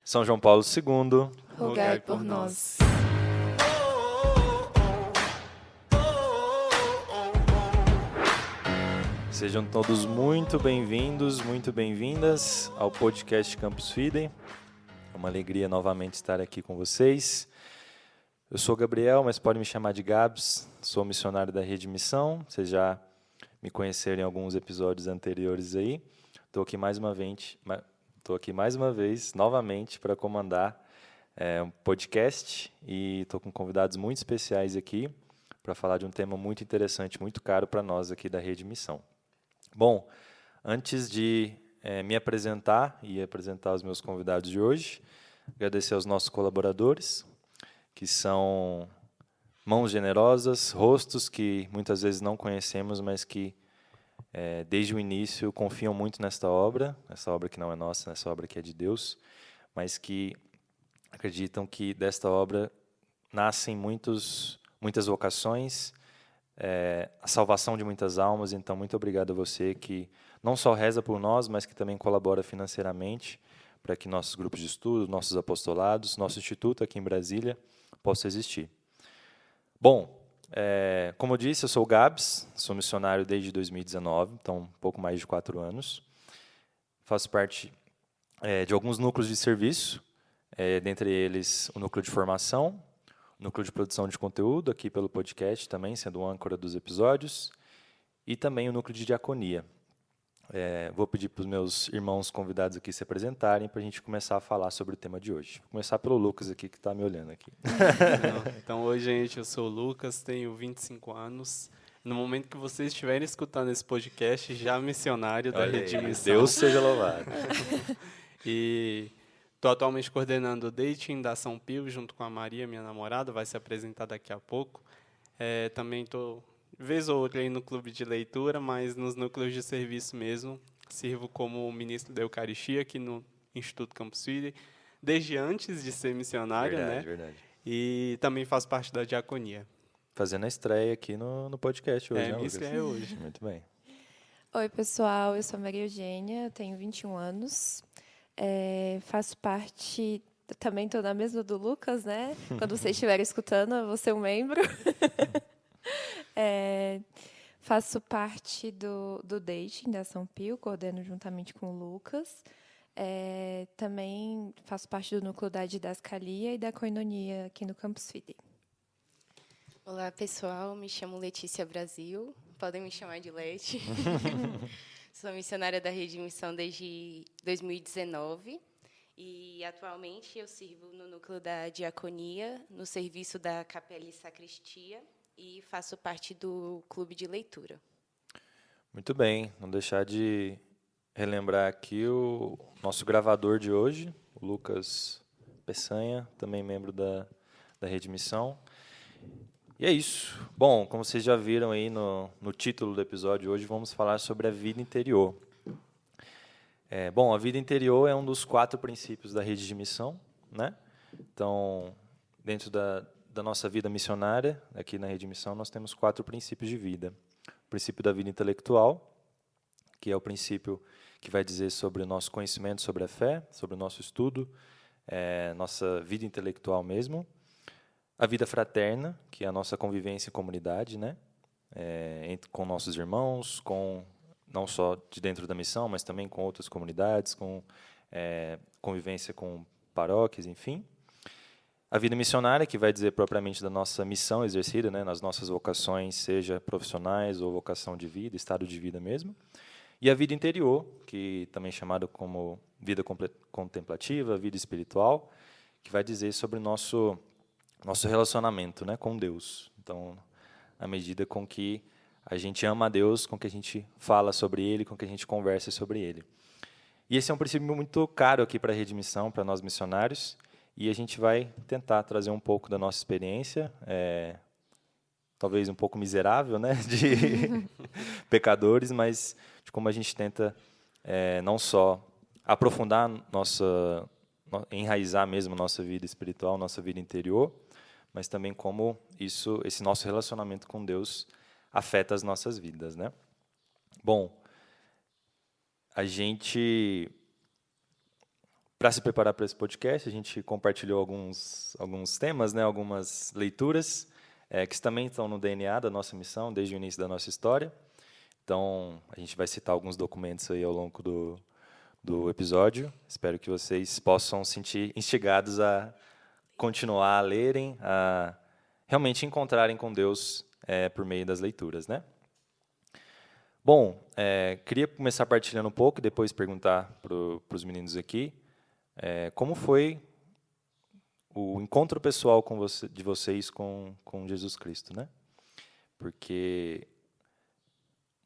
São João Paulo II, rogai por nós. Sejam todos muito bem-vindos, muito bem-vindas ao podcast Campus Fidem. É uma alegria novamente estar aqui com vocês. Eu sou Gabriel, mas pode me chamar de Gabs, sou missionário da Rede Missão. Vocês já me conheceram em alguns episódios anteriores aí. Estou aqui mais uma vez, novamente, para comandar um podcast e estou com convidados muito especiais aqui para falar de um tema muito interessante, muito caro para nós aqui da Rede Missão. Bom, antes de me apresentar e apresentar os meus convidados de hoje, agradecer aos nossos colaboradores, que são mãos generosas, rostos que muitas vezes não conhecemos, mas que desde o início confiam muito nesta obra, essa obra que não é nossa, essa obra que é de Deus, mas que acreditam que desta obra nascem muitas vocações, a salvação de muitas almas. Então, muito obrigado a você que não só reza por nós, mas que também colabora financeiramente para que nossos grupos de estudo, nossos apostolados, nosso instituto aqui em Brasília possa existir. Bom, como eu disse, eu sou o Gabs, sou missionário desde 2019, então um pouco mais de 4 anos. Faço parte de alguns núcleos de serviço, dentre eles o núcleo de formação, o núcleo de produção de conteúdo, aqui pelo podcast também, sendo o âncora dos episódios, e também o núcleo de diaconia. Vou pedir para os meus irmãos convidados aqui se apresentarem para a gente começar a falar sobre o tema de hoje. Vou começar pelo Lucas aqui, que está me olhando aqui. Então, hoje, gente, eu sou o Lucas, tenho 25 anos. No momento que vocês estiverem escutando esse podcast, já missionário da Rede Missão. Deus seja louvado. E estou atualmente coordenando o Dating da São Pio, junto com a Maria, minha namorada, vai se apresentar daqui a pouco. Também estou, vez ou outra, aí no clube de leitura, mas nos núcleos de serviço mesmo. Sirvo como ministro da Eucaristia aqui no Instituto Campus Fidem, desde antes de ser missionário, Verdade, né? verdade. E também faço parte da diaconia. Fazendo a estreia aqui no podcast hoje, né, Minha Lucas? estreia hoje. Muito bem. Oi, pessoal, eu sou a Maria Eugênia, tenho 21 anos. Faço parte, também estou na mesma do Lucas, né? Quando vocês estiverem escutando, eu vou ser um membro. Faço parte do Dating da São Pio, coordeno juntamente com o Lucas. Também faço parte do núcleo da Didascalia e da Koinonia aqui no Campus Fidem. Olá, pessoal. Me chamo Letícia Brasil. Podem me chamar de Leti. Sou missionária da Rede Missão desde 2019 e, atualmente, eu sirvo no núcleo da diaconia, no serviço da Capela e Sacristia, e faço parte do clube de leitura. Muito bem. Não deixar de relembrar aqui o nosso gravador de hoje, o Lucas Peçanha, também membro da Rede Missão. E é isso. Bom, como vocês já viram aí no título do episódio, hoje vamos falar sobre a vida interior. Bom, a vida interior é um dos 4 princípios da Rede de Missão, né? Então, dentro da nossa vida missionária, aqui na Rede de Missão, nós temos 4 princípios de vida. O princípio da vida intelectual, que é o princípio que vai dizer sobre o nosso conhecimento sobre a fé, sobre o nosso estudo, nossa vida intelectual mesmo. A vida fraterna, que é a nossa convivência em comunidade, né? Com nossos irmãos, não só de dentro da missão, mas também com outras comunidades, com convivência com paróquias, enfim. A vida missionária, que vai dizer propriamente da nossa missão exercida, né, nas nossas vocações, seja profissionais ou vocação de vida, estado de vida mesmo. E a vida interior, que também é chamada como vida contemplativa, vida espiritual, que vai dizer sobre o nosso relacionamento, né, com Deus. Então, à medida com que a gente ama a Deus, com que a gente fala sobre Ele, com que a gente conversa sobre Ele. E esse é um princípio muito caro aqui para a Rede Missão, para nós missionários, e a gente vai tentar trazer um pouco da nossa experiência, talvez um pouco miserável, né, de pecadores, mas de como a gente tenta não só aprofundar enraizar mesmo nossa vida espiritual, nossa vida interior, mas também como esse nosso relacionamento com Deus afeta as nossas vidas, né? Bom, a gente para se preparar para esse podcast, a gente compartilhou alguns temas, né, algumas leituras, que também estão no DNA da nossa missão, desde o início da nossa história. Então, a gente vai citar alguns documentos aí ao longo do episódio. Espero que vocês possam se sentir instigados a continuar a lerem, a realmente encontrarem com Deus por meio das leituras, né? Bom, queria começar partilhando um pouco e depois perguntar para os meninos aqui como foi o encontro pessoal de vocês com Jesus Cristo, né? Porque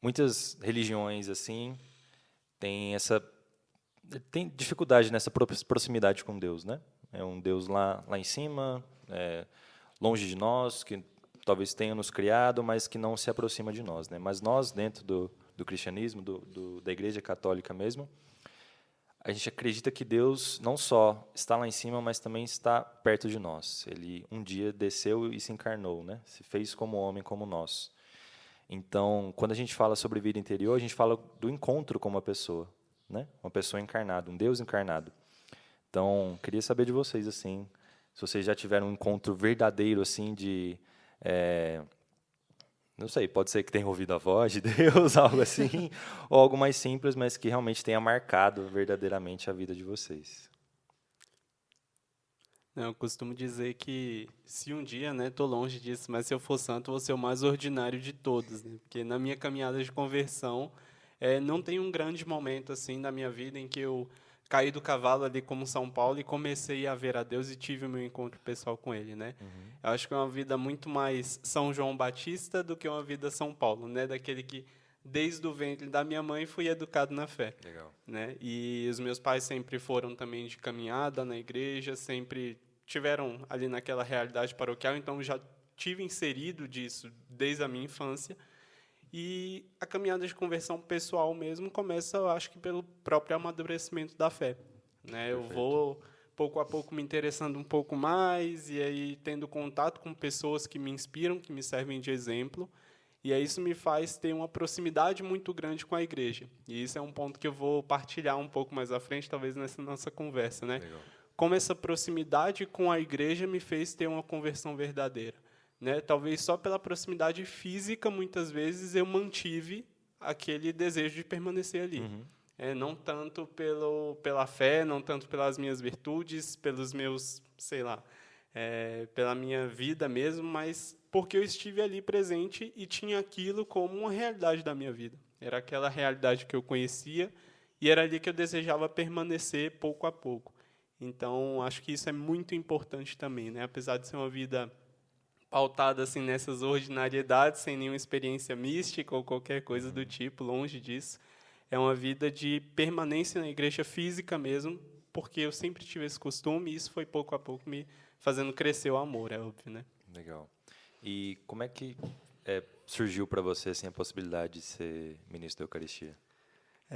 muitas religiões assim têm dificuldade nessa proximidade com Deus, né? É um Deus lá em cima, longe de nós, que talvez tenha nos criado, mas que não se aproxima de nós, né? Mas nós, dentro do cristianismo, da Igreja Católica mesmo, a gente acredita que Deus não só está lá em cima, mas também está perto de nós. Ele um dia desceu e se encarnou, né? Se fez como homem, como nós. Então, quando a gente fala sobre vida interior, a gente fala do encontro com uma pessoa, né? Uma pessoa encarnada, um Deus encarnado. Então, queria saber de vocês, assim, se vocês já tiveram um encontro verdadeiro, assim, não sei, pode ser que tenha ouvido a voz de Deus, algo assim, ou algo mais simples, mas que realmente tenha marcado verdadeiramente a vida de vocês. Eu costumo dizer que se um dia, né, tô longe disso, mas se eu for santo, vou ser o mais ordinário de todos, né? Porque na minha caminhada de conversão, não tem um grande momento assim na minha vida em que eu caí do cavalo ali como São Paulo e comecei a ver a Deus e tive o meu encontro pessoal com Ele, né? Eu acho que é uma vida muito mais São João Batista do que uma vida São Paulo, né? Daquele que desde o ventre da minha mãe fui educado na fé. Legal. Né? E os meus pais sempre foram também de caminhada na igreja, sempre tiveram ali naquela realidade paroquial, então já tive inserido disso desde a minha infância. E a caminhada de conversão pessoal mesmo começa, eu acho que pelo próprio amadurecimento da fé, né? Eu vou pouco a pouco me interessando um pouco mais e aí tendo contato com pessoas que me inspiram, que me servem de exemplo. E aí isso me faz ter uma proximidade muito grande com a igreja. E isso é um ponto que eu vou partilhar um pouco mais à frente, talvez nessa nossa conversa, né? Legal. Como essa proximidade com a igreja me fez ter uma conversão verdadeira, né? Talvez só pela proximidade física, muitas vezes, eu mantive aquele desejo de permanecer ali. Não tanto pela fé, não tanto pelas minhas virtudes, pelos meus, sei lá, pela minha vida mesmo, mas porque eu estive ali presente e tinha aquilo como uma realidade da minha vida. Era aquela realidade que eu conhecia e era ali que eu desejava permanecer pouco a pouco. Então, acho que isso é muito importante também, né? Apesar de ser uma vida pautada assim, nessas ordinariedades, sem nenhuma experiência mística ou qualquer coisa do tipo, longe disso. É uma vida de permanência na igreja física mesmo, porque eu sempre tive esse costume e isso foi pouco a pouco me fazendo crescer o amor, é óbvio, né? Legal. E como é que surgiu para você assim, a possibilidade de ser ministro da Eucaristia?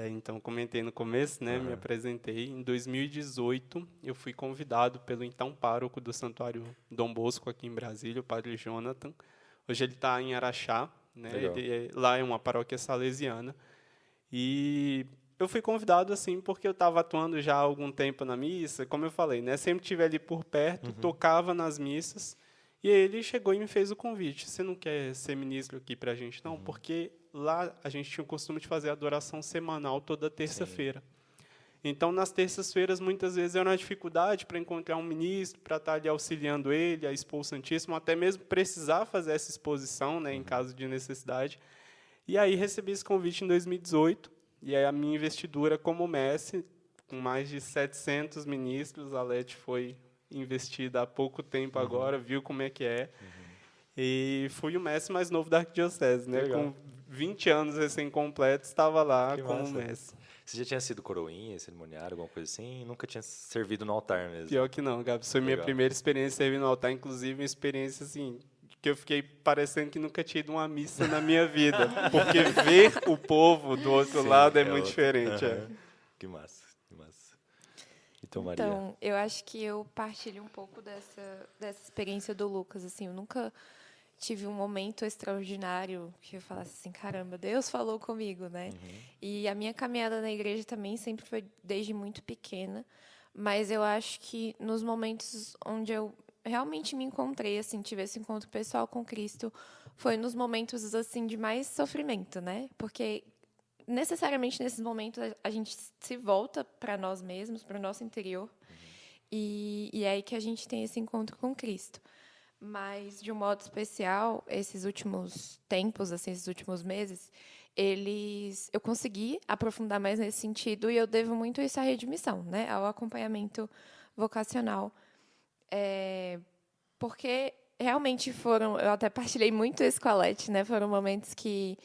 Então, comentei no começo, né, me apresentei. Em 2018, eu fui convidado pelo então pároco do Santuário Dom Bosco, aqui em Brasília, o padre Jonathan. Hoje ele está em Araxá, né, lá é uma paróquia salesiana. E eu fui convidado assim porque eu estava atuando já há algum tempo na missa, como eu falei, né, sempre estive ali por perto, tocava nas missas. E aí ele chegou e me fez o convite. Você não quer ser ministro aqui para a gente, não? Porque lá a gente tinha o costume de fazer a adoração semanal toda terça-feira. Então, nas terças-feiras, muitas vezes era uma dificuldade para encontrar um ministro, para estar ali auxiliando ele, a expor o Santíssimo, até mesmo precisar fazer essa exposição, né, em caso de necessidade. E aí recebi esse convite em 2018, e aí a minha investidura como mestre, com mais de 700 ministros, a Leti foi investida há pouco tempo agora, viu como é que é. E fui o mestre mais novo da Arquidiocese, né? Com 20 anos recém-completos, estava lá como mestre. Você já tinha sido coroinha, cerimoniário, alguma coisa assim? Nunca tinha servido no altar mesmo? Pior que não, Gabi. Foi minha primeira experiência servindo no altar, inclusive uma experiência assim, que eu fiquei parecendo que nunca tinha ido uma missa na minha vida. Porque ver o povo do outro lado é muito diferente. Que massa, que massa. Então, Maria. Então, eu acho que eu partilho um pouco dessa experiência do Lucas. Assim, eu nunca tive um momento extraordinário que eu falasse assim, caramba, Deus falou comigo, né? E a minha caminhada na igreja também sempre foi desde muito pequena, mas eu acho que nos momentos onde eu realmente me encontrei, assim, tive esse encontro pessoal com Cristo, foi nos momentos, assim, de mais sofrimento, né? Porque necessariamente nesses momentos a gente se volta para nós mesmos, para o nosso interior, e é aí que a gente tem esse encontro com Cristo. Mas, de um modo especial, esses últimos tempos, assim, esses últimos meses, eu consegui aprofundar mais nesse sentido, e eu devo muito isso à Redmissão, né? Ao acompanhamento vocacional. Porque realmente eu até partilhei muito isso com a Leti, né? Foram momentos que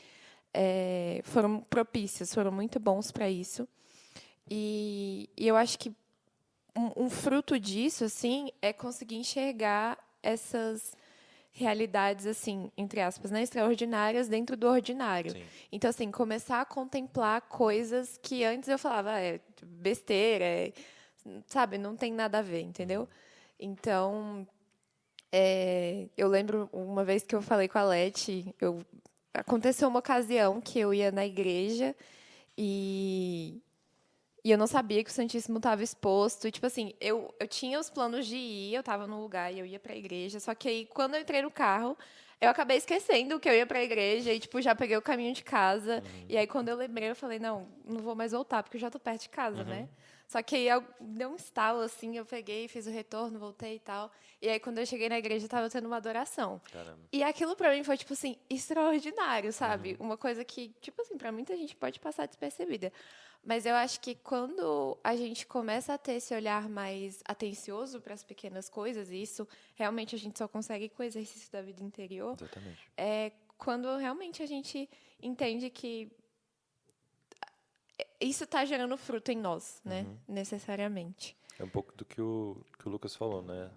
foram propícios, foram muito bons para isso. E eu acho que um fruto disso, assim, é conseguir enxergar essas realidades, assim, entre aspas, né, extraordinárias dentro do ordinário. Sim. Então, assim, começar a contemplar coisas que antes eu falava, besteira, sabe, não tem nada a ver, entendeu? Então, eu lembro uma vez que eu falei com a Leti, aconteceu uma ocasião que eu ia na igreja e eu não sabia que o Santíssimo estava exposto. E, tipo assim, eu tinha os planos de ir, eu estava no lugar e eu ia para a igreja. Só que aí, quando eu entrei no carro, eu acabei esquecendo que eu ia para a igreja e, tipo, já peguei o caminho de casa. E aí, quando eu lembrei, eu falei, não vou mais voltar, porque eu já tô perto de casa, né? Só que aí, deu um estalo, assim, eu peguei, fiz o retorno, voltei e tal. E aí, quando eu cheguei na igreja, estava tendo uma adoração. Caramba. E aquilo, para mim, foi, tipo assim, extraordinário, sabe? Uma coisa que, tipo assim, para muita gente pode passar despercebida. Mas eu acho que quando a gente começa a ter esse olhar mais atencioso para as pequenas coisas, e isso realmente a gente só consegue com o exercício da vida interior, Exatamente. é quando realmente a gente entende que isso está gerando fruto em nós, né? Necessariamente. É um pouco do que o Lucas falou, né?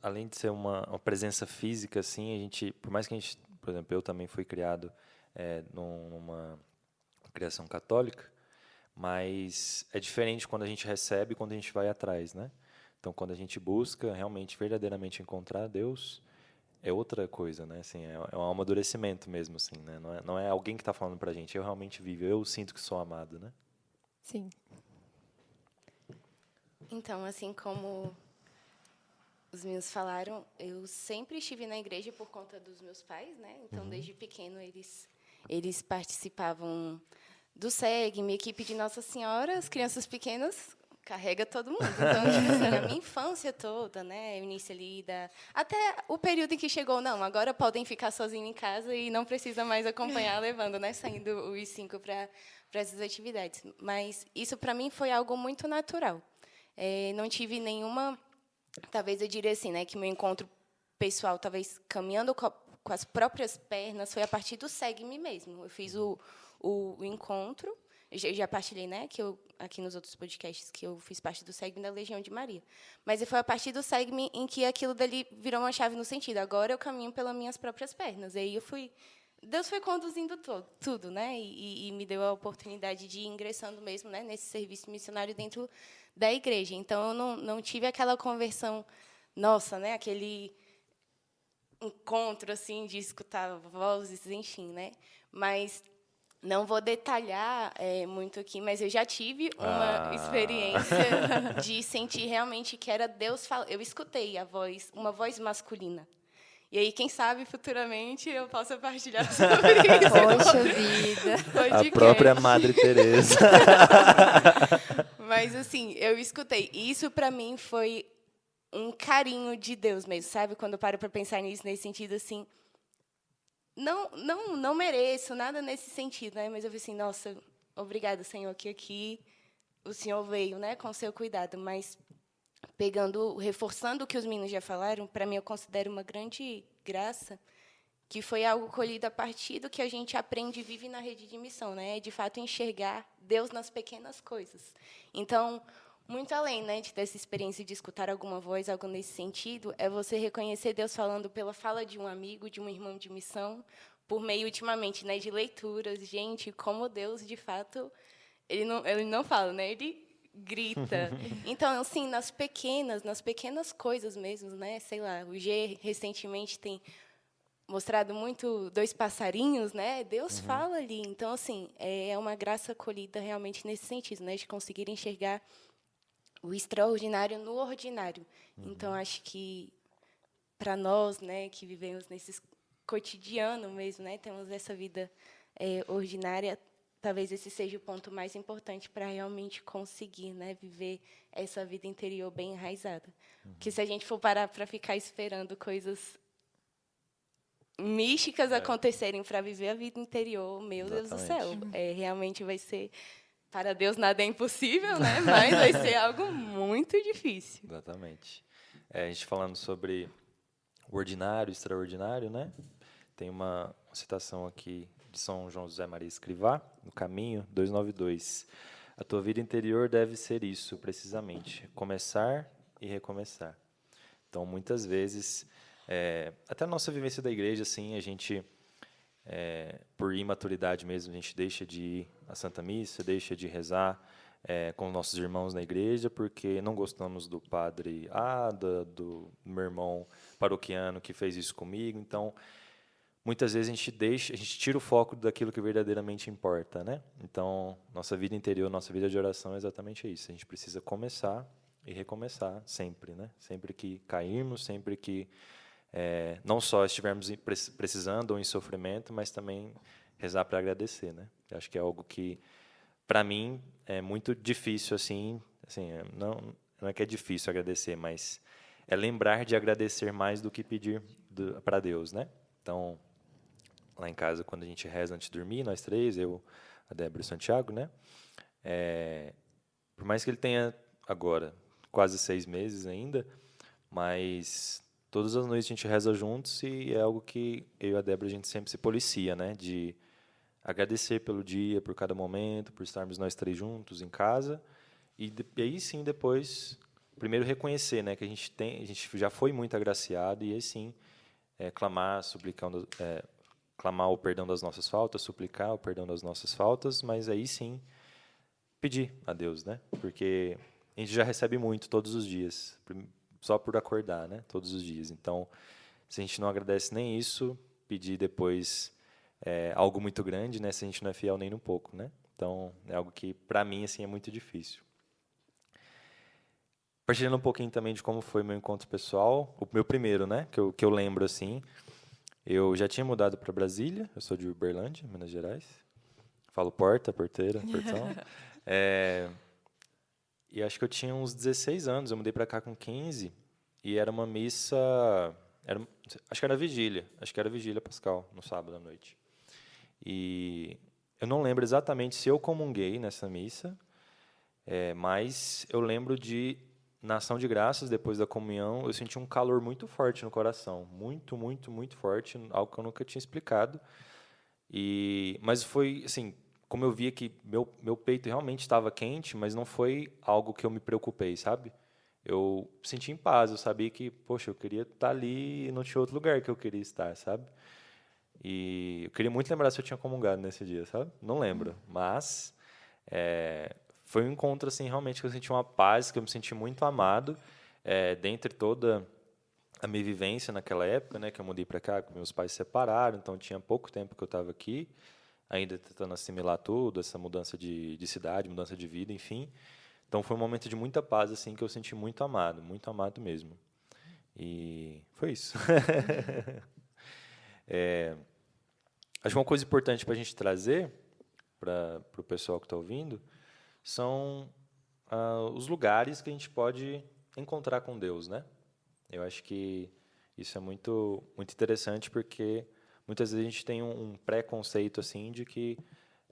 Além de ser uma presença física, assim, a gente, por mais que a gente, por exemplo, eu também fui criado numa criação católica, mas é diferente quando a gente recebe e quando a gente vai atrás, né? Então, quando a gente busca realmente, verdadeiramente encontrar Deus, é outra coisa, né? Assim, é um amadurecimento mesmo, assim, né? Não é alguém que está falando pra gente, eu realmente vivo, eu sinto que sou amado, né? Sim. Então, assim como os meninos falaram, eu sempre estive na igreja por conta dos meus pais, né? Então, desde pequeno, eles participavam do SEGM, equipe de Nossa Senhora. As crianças pequenas carrega todo mundo. Então, tipo assim, a minha infância toda, né? O início ali até o período em que chegou, não, agora podem ficar sozinhos em casa e não precisa mais acompanhar levando, né? Saindo os 5 para essas atividades. Mas isso, para mim, foi algo muito natural. Não tive nenhuma... Talvez eu diria assim, né? Que meu encontro pessoal, talvez caminhando com as próprias pernas, foi a partir do SEGME mesmo. Eu fiz o encontro, já partilhei, né, que aqui nos outros podcasts, que eu fiz parte do SEGME da Legião de Maria. Mas foi a partir do SEGME em que aquilo dali virou uma chave no sentido, agora eu caminho pelas minhas próprias pernas. E aí Deus foi conduzindo tudo, né, e me deu a oportunidade de ir ingressando mesmo, né, nesse serviço missionário dentro da igreja. Então, eu não tive aquela conversão, nossa, né, aquele encontro, assim, de escutar vozes, enfim, né, mas... Não vou detalhar muito aqui, mas eu já tive uma experiência de sentir realmente que era Deus falando. Eu escutei uma voz masculina. E aí, quem sabe, futuramente, eu possa partilhar sobre isso. Poxa vida. A própria Madre Teresa. Mas, assim, eu escutei. E isso, para mim, foi um carinho de Deus mesmo, sabe? Quando eu paro para pensar nisso, nesse sentido, assim... Não mereço nada nesse sentido, né? Mas eu falei assim, nossa, obrigada, Senhor, que aqui o Senhor veio, né, com seu cuidado. Mas reforçando o que os meninos já falaram, para mim eu considero uma grande graça, que foi algo colhido a partir do que a gente aprende e vive na rede de missão, né? De fato enxergar Deus nas pequenas coisas. Então, muito além, né, dessa experiência de escutar alguma voz, algo nesse sentido, é você reconhecer Deus falando pela fala de um amigo, de um irmão de missão, por meio, ultimamente, né, de leituras. Gente, como Deus, de fato, ele não fala, né, ele grita. Então, assim, nas pequenas coisas mesmo, né, sei lá, o G recentemente tem mostrado muito dois passarinhos, né? Deus fala ali. Então, assim, é uma graça colhida realmente nesse sentido, né? De conseguir enxergar o extraordinário no ordinário. Então, acho que para nós, né, que vivemos nesse cotidiano mesmo, né, temos essa vida ordinária, talvez esse seja o ponto mais importante para realmente conseguir, né, viver essa vida interior bem enraizada. Porque se a gente for parar para ficar esperando coisas místicas acontecerem para viver a vida interior, meu Deus do céu, realmente vai ser, para Deus nada é impossível, né? Mas vai ser algo muito difícil. Exatamente. A gente falando sobre o ordinário, extraordinário, né? Tem uma citação aqui de São João José Maria Escrivá, no Caminho 292. A tua vida interior deve ser isso, precisamente, começar e recomeçar. Então, muitas vezes, até a nossa vivência da igreja, assim, a gente, por imaturidade mesmo, a gente deixa de ir à Santa Missa, deixa de rezar com nossos irmãos na igreja, porque não gostamos do padre do meu irmão paroquiano que fez isso comigo. Então, muitas vezes a gente tira o foco daquilo que verdadeiramente importa, né? Então, nossa vida interior, nossa vida de oração é exatamente isso. A gente precisa começar e recomeçar sempre, né? Sempre que cairmos, sempre que não só estivermos precisando ou em sofrimento, mas também rezar para agradecer, né? Eu acho que é algo que, para mim, é muito difícil, assim não é que é difícil agradecer, mas é lembrar de agradecer mais do que pedir para Deus, né? Então, lá em casa, quando a gente reza antes de dormir, nós três, eu, a Débora e o Santiago, né? Por mais que ele tenha agora quase 6 meses ainda, mas todas as noites a gente reza juntos e é algo que eu e a Débora a gente sempre se policia, né? De agradecer pelo dia, por cada momento, por estarmos nós três juntos em casa e aí sim depois primeiro reconhecer, né? Que a gente já foi muito agraciado e aí sim clamar, suplicando, clamar o perdão das nossas faltas, suplicar o perdão das nossas faltas, mas aí sim pedir a Deus, né? Porque a gente já recebe muito todos os dias, só por acordar, né? Todos os dias. Então, se a gente não agradece nem isso, pedir depois algo muito grande, né? Se a gente não é fiel nem um pouco, né? Então, é algo que, para mim, assim, é muito difícil. Partilhando um pouquinho também de como foi meu encontro pessoal, o meu primeiro, né? Que eu lembro, assim. Eu já tinha mudado para Brasília, eu sou de Uberlândia, Minas Gerais. Falo porteira, portão. E acho que eu tinha uns 16 anos, eu mudei para cá com 15, e era uma missa, acho que era vigília pascal, no sábado à noite. E eu não lembro exatamente se eu comunguei nessa missa, mas eu lembro de, na ação de graças, depois da comunhão, eu senti um calor muito forte no coração, muito, muito, muito forte, algo que eu nunca tinha explicado. Mas foi, assim, como eu via que meu peito realmente estava quente, mas não foi algo que eu me preocupei, sabe? Eu senti em paz, eu sabia que, poxa, eu queria estar ali e não tinha outro lugar que eu queria estar, sabe? E eu queria muito lembrar se eu tinha comungado nesse dia, sabe? Não lembro, mas foi um encontro, assim, realmente que eu senti uma paz, que eu me senti muito amado, dentre toda a minha vivência naquela época, né, que eu mudei para cá, que meus pais se separaram, então tinha pouco tempo que eu estava aqui, ainda tentando assimilar tudo, essa mudança de cidade, mudança de vida, enfim. Então, foi um momento de muita paz, assim, que eu senti muito amado mesmo. E foi isso. Acho que uma coisa importante para a gente trazer para o pessoal que está ouvindo são os lugares que a gente pode encontrar com Deus, né? Eu acho que isso é muito, muito interessante, porque muitas vezes a gente tem um preconceito assim de que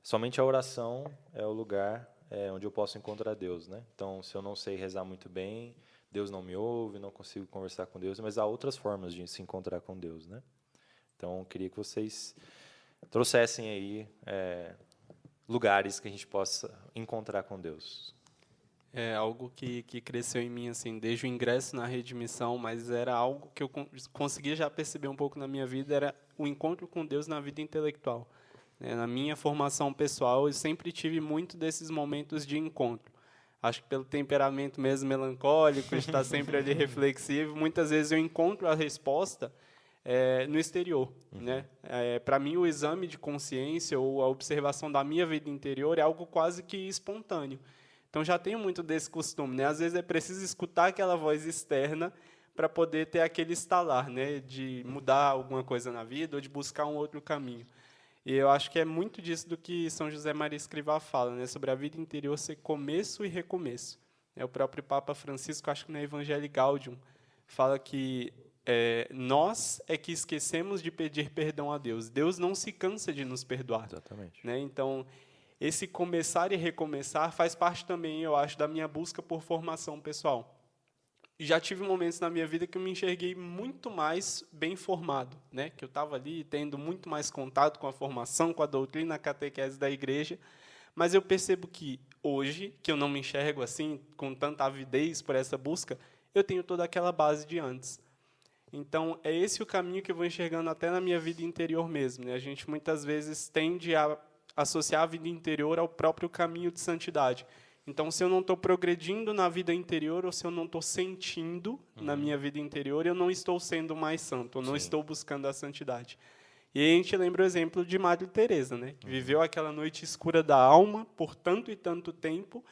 somente a oração é o lugar onde eu posso encontrar Deus, né? Então, se eu não sei rezar muito bem, Deus não me ouve, não consigo conversar com Deus, mas há outras formas de se encontrar com Deus, né? Então, eu queria que vocês trouxessem aí lugares que a gente possa encontrar com Deus. É algo que cresceu em mim, assim, desde o ingresso na Rede Missão, mas era algo que eu conseguia já perceber um pouco na minha vida, era o encontro com Deus na vida intelectual. Na minha formação pessoal, eu sempre tive muito desses momentos de encontro. Acho que pelo temperamento mesmo melancólico, de estar sempre ali reflexivo, muitas vezes eu encontro a resposta no exterior, né? Para mim, o exame de consciência ou a observação da minha vida interior é algo quase que espontâneo. Então, já tenho muito desse costume, né? Às vezes é preciso escutar aquela voz externa para poder ter aquele estalar, né? De mudar alguma coisa na vida ou de buscar um outro caminho. E eu acho que é muito disso do que São José Maria Escrivá fala, né? Sobre a vida interior ser começo e recomeço. O próprio Papa Francisco, acho que no Evangelii Gaudium, fala que nós é que esquecemos de pedir perdão a Deus. Deus não se cansa de nos perdoar. Exatamente. Né? Então, esse começar e recomeçar faz parte também, eu acho, da minha busca por formação pessoal. Já tive momentos na minha vida que eu me enxerguei muito mais bem formado, né? Que eu estava ali tendo muito mais contato com a formação, com a doutrina, a catequese da igreja, mas eu percebo que hoje, que eu não me enxergo assim, com tanta avidez por essa busca, eu tenho toda aquela base de antes. Então, é esse o caminho que eu vou enxergando até na minha vida interior mesmo, né? A gente muitas vezes tende a associar a vida interior ao próprio caminho de santidade. Então, se eu não estou progredindo na vida interior ou se eu não estou sentindo na minha vida interior, eu não estou sendo mais santo, eu não estou buscando a santidade. E aí a gente lembra o exemplo de Madre Teresa, né? Que viveu aquela noite escura da alma por tanto e tanto tempo,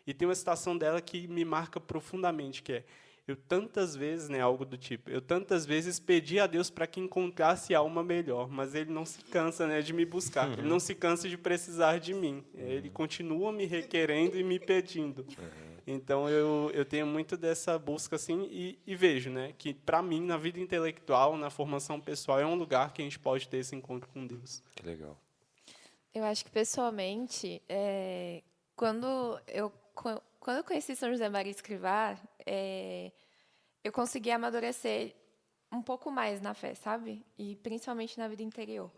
e tem uma citação dela que me marca profundamente, que é: eu tantas vezes, né, algo do tipo, eu tantas vezes pedi a Deus para que encontrasse alma melhor, mas Ele não se cansa, né, de me buscar, Ele não se cansa de precisar de mim, Ele continua me requerendo e me pedindo. Então, eu tenho muito dessa busca, assim, e vejo, né, que, para mim, na vida intelectual, na formação pessoal, é um lugar que a gente pode ter esse encontro com Deus. Que legal. Eu acho que, pessoalmente, quando eu conheci São José Maria Escrivá, eu consegui amadurecer um pouco mais na fé, sabe? E principalmente na vida interior.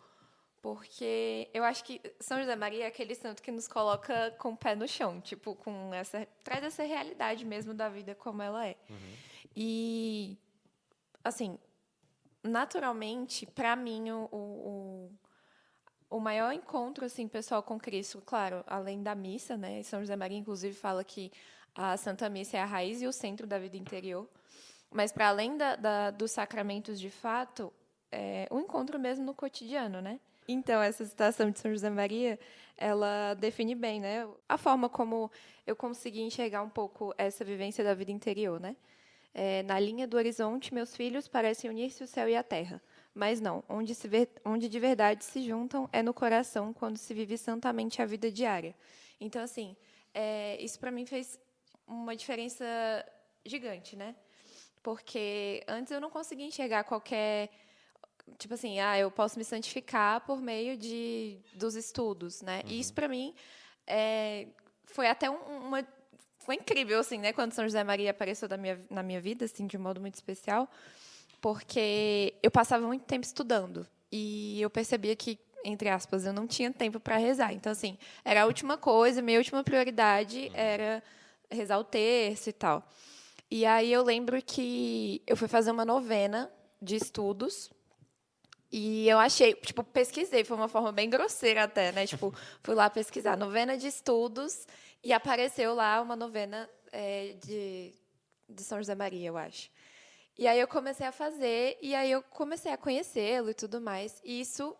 Porque eu acho que São José Maria é aquele santo que nos coloca com o pé no chão, tipo, traz essa realidade mesmo da vida como ela é. E, assim, naturalmente, para mim, o maior encontro, assim, pessoal com Cristo, claro, além da missa, né? São José Maria, inclusive, fala que a Santa Missa é a raiz e o centro da vida interior. Mas, para além dos sacramentos de fato, o encontro mesmo no cotidiano, né? Então, essa citação de São José Maria, ela define bem, né? A forma como eu consegui enxergar um pouco essa vivência da vida interior, né? Na linha do horizonte, meus filhos parecem unir-se o céu e a terra. Mas não, onde de verdade se juntam é no coração, quando se vive santamente a vida diária. Então, assim, isso para mim fez uma diferença gigante, né? Porque antes eu não conseguia enxergar qualquer... Tipo assim, eu posso me santificar por meio dos estudos, né? E isso, para mim, foi até foi incrível, assim, né? Quando São José Maria apareceu na minha vida, assim, de um modo muito especial, porque eu passava muito tempo estudando e eu percebia que, entre aspas, eu não tinha tempo para rezar. Então, assim, era a última coisa, minha última prioridade era rezar o terço e tal. E aí eu lembro que eu fui fazer uma novena de estudos e eu achei, tipo, pesquisei, foi uma forma bem grosseira até, né? Tipo, fui lá pesquisar novena de estudos e apareceu lá uma novena de São José Maria, eu acho. E aí eu comecei a fazer, e aí eu comecei a conhecê-lo e tudo mais. E isso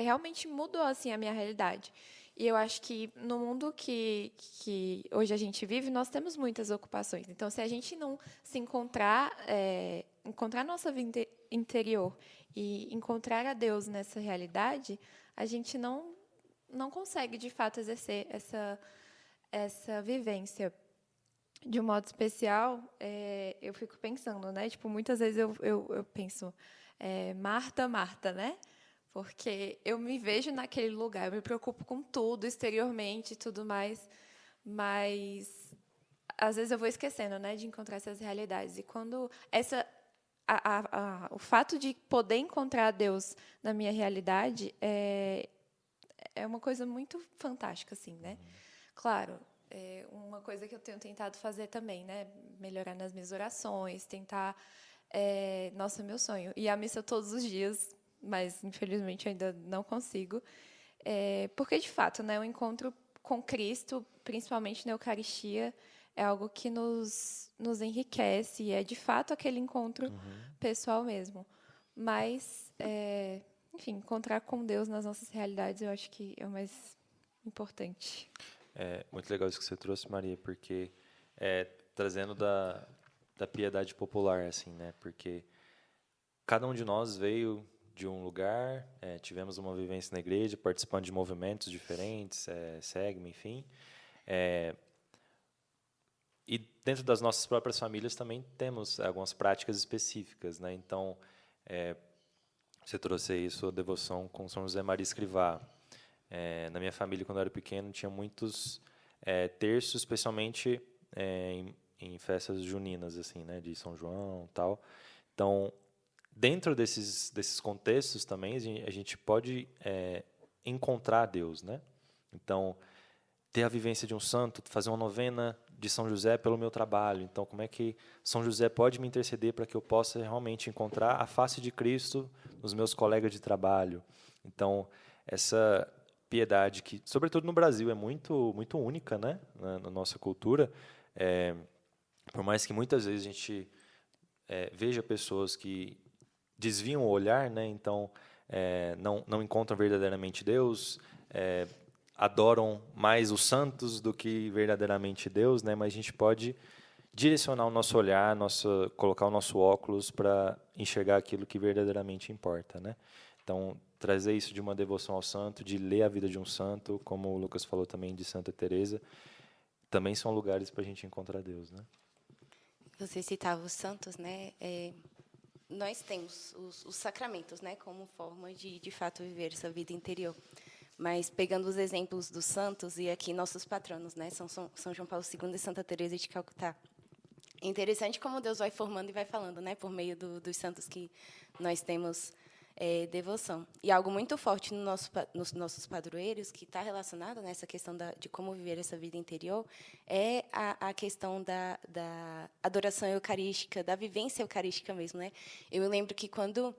realmente mudou, assim, a minha realidade. E eu acho que no mundo que hoje a gente vive, nós temos muitas ocupações. Então, se a gente não se encontrar nossa vida interior e encontrar a Deus nessa realidade, a gente não consegue, de fato, exercer essa vivência. De um modo especial, eu fico pensando, né? Tipo, muitas vezes eu penso, Marta, Marta, né? Porque eu me vejo naquele lugar, eu me preocupo com tudo, exteriormente e tudo mais, mas às vezes eu vou esquecendo, né, de encontrar essas realidades. E quando o fato de poder encontrar Deus na minha realidade é uma coisa muito fantástica, assim, né? Claro, uma coisa que eu tenho tentado fazer também, né, melhorar nas minhas orações, tentar, nossa, meu sonho, ir à missa todos os dias, mas, infelizmente, ainda não consigo. Porque, de fato, né, o encontro com Cristo, principalmente na Eucaristia, é algo que nos enriquece e é, de fato, aquele encontro pessoal mesmo. mas, enfim, encontrar com Deus nas nossas realidades eu acho que é o mais importante. É muito legal isso que você trouxe, Maria, porque trazendo da piedade popular, assim, né? Porque cada um de nós veio de um lugar, tivemos uma vivência na igreja, participando de movimentos diferentes, SEGMA, enfim. E dentro das nossas próprias famílias também temos algumas práticas específicas, né? Então, você trouxe aí sua devoção com São José Maria Escrivá. Na minha família, quando eu era pequeno, tinha muitos terços, especialmente em festas juninas, assim, né? De São João, tal. Então, dentro desses contextos também, a gente pode encontrar Deus, né? Então, ter a vivência de um santo, fazer uma novena de São José pelo meu trabalho. Então, como é que São José pode me interceder para que eu possa realmente encontrar a face de Cristo nos meus colegas de trabalho? Então, essa piedade que, sobretudo no Brasil, é muito, muito única, né? Na nossa cultura. Por mais que muitas vezes a gente veja pessoas que desviam o olhar, né? Então, não encontram verdadeiramente Deus, adoram mais os santos do que verdadeiramente Deus, né? Mas a gente pode direcionar o nosso olhar, colocar o nosso óculos para enxergar aquilo que verdadeiramente importa, né? Então, trazer isso de uma devoção ao santo, de ler a vida de um santo, como o Lucas falou também de Santa Teresa, também são lugares para a gente encontrar Deus, né? Você citava os santos, né? Nós temos os sacramentos, né, como forma de fato viver essa vida interior. Mas pegando os exemplos dos santos e aqui nossos patronos, né, São João Paulo II e Santa Teresa de Calcutá. É interessante como Deus vai formando e vai falando, né, por meio dos santos que nós temos devoção. E algo muito forte nos nossos padroeiros, que está relacionado nessa questão de como viver essa vida interior, é a questão da adoração eucarística, da vivência eucarística mesmo, né? Eu me lembro que quando